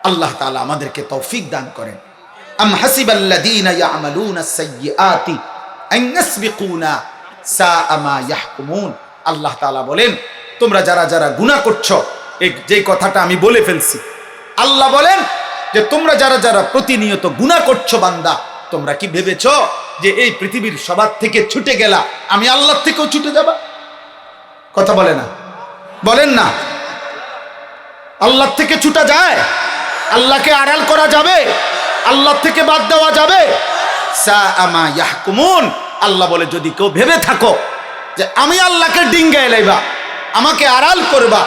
Speaker 1: আল্লাহ তাআলা আমাদেরকে তৌফিক দান করেন। আম হাসিবাল্লাযীনা ইয়ামালুনাস সাইয়্যাতি আন ইয়াসবিকুনা সাআ মা ইয়াহকুমুন। আল্লাহ তাআলা বলেন তোমরা যারা যারা গুনাহ করছো, যে কথাটা আমি বলে ফেলছি, আল্লাহ বলেন যে তোমরা যারা যারা প্রতিনিয়ত গুনাহ করছো বান্দা, তোমরা কি ভেবেছো যে এই পৃথিবীর সবার থেকে ছুটে গেলা, আমি আল্লাহর থেকেও ছুটে যাবা? কথা বলে না, বলেন না। আল্লাহর থেকে ছুটা যায়? আল্লাহকে আড়াল করা যাবে? আল্লাহর থেকে বাদ দেওয়া যাবে? সাআ মা ইয়াহকুমুন। আল্লাহ বলে যদি কেউ ভেবে থাকো যে আমি আল্লাহকে ডিঙ্গায় লাইবা, আমাকে আড়াল করবা,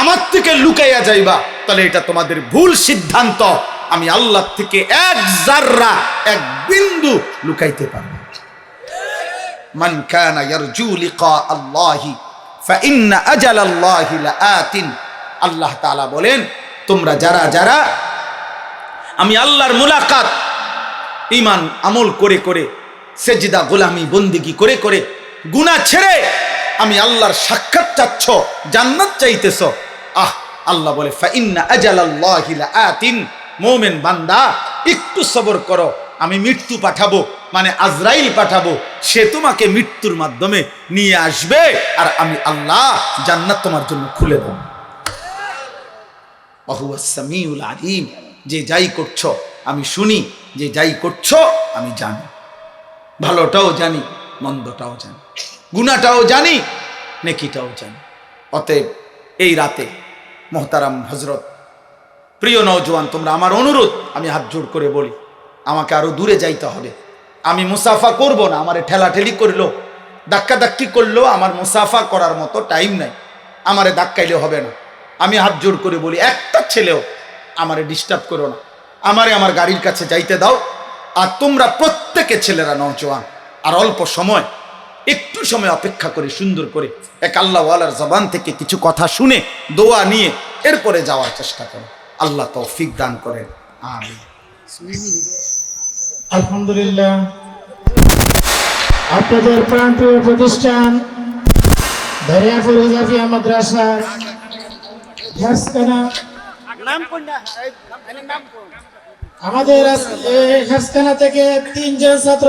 Speaker 1: আমার থেকে লুকাইয়া যাইবা, তাহলে এটা তোমাদের ভুল সিদ্ধান্ত। আমি আল্লাহ থেকে এক জাররা, এক বিন্দু লুকাইতে পারবো। মান কানা ইয়ারজু লিকা আল্লাহি ফাইন্না আজালাল্লাহি লাআতিন। আল্লাহ তাআলা বলেন তোমরা যারা যারা আমি আল্লাহর মুলাকাত, ঈমান আমল করে করে, সেজদা গোলামি বন্দেগী করে করে, গুনাহ ছেড়ে আমি আল্লাহর সাক্ষাৎ চাচ্ছ, জান্নাত চাইতেছ, আল্লাহ বলে ফাইন্না আজালাল্লাহি লাআতিন। মুমিন বান্দা একটু সবর করো, আমি মৃত্যু পাঠাবো, মানে আজরাইল পাঠাবো, সে তোমাকে মৃত্যুর মাধ্যমে নিয়ে আসবে, আর আমি আল্লাহ জান্নাত তোমার জন্য খুলে দেব। ওয়াহুয়াস সামিউল আলিম। যে যাই করছো আমি শুনি, যে যাই করছো আমি জানি, ভালোটাও জানি, মন্দটাও জানি, গুনাহটাও জানি, নেকিটাও জানি। অতএব এই রাতে মোহতারাম হযরত, প্রিয় নওজোয়ান, তোমরা আমার অনুরোধ, আমি হাত জোড় করে বলি, আমাকে আরো দূরে যাইতে হবে। আমি মুসাফা করব না, আমারে ঠেলাঠেলি করলো, ধাক্কাধাক্কি করলো, আমার মুসাফা করার মতো টাইম নাই, আমারে ধাক্কাইলে হবে না। আমি হাত জোড় করে বলি, একটা ছেলেও আমারে ডিস্টার্ব করো না, আমারে আমার গাড়ির কাছে যাইতে দাও। আর তোমরা প্রত্যেকে ছেলেরা নওজোয়ান, আর অল্প সময়, একটু সময় অপেক্ষা করে সুন্দর করে এক আল্লাহওয়ালার জবান থেকে কিছু কথা শুনে দোয়া নিয়ে এরপরে যাওয়ার চেষ্টা করো। আল্লাহ তৌফিক দান করেন, আমিন।
Speaker 2: আলহামদুলিল্লাহ, আপনাদের প্রাণপ্রিয় প্রতিষ্ঠান দরিয়াপুর হুজাফিয়া মাদ্রাসা হেফজখানা, আমাদের হেফজখানা থেকে 3 জন ছাত্র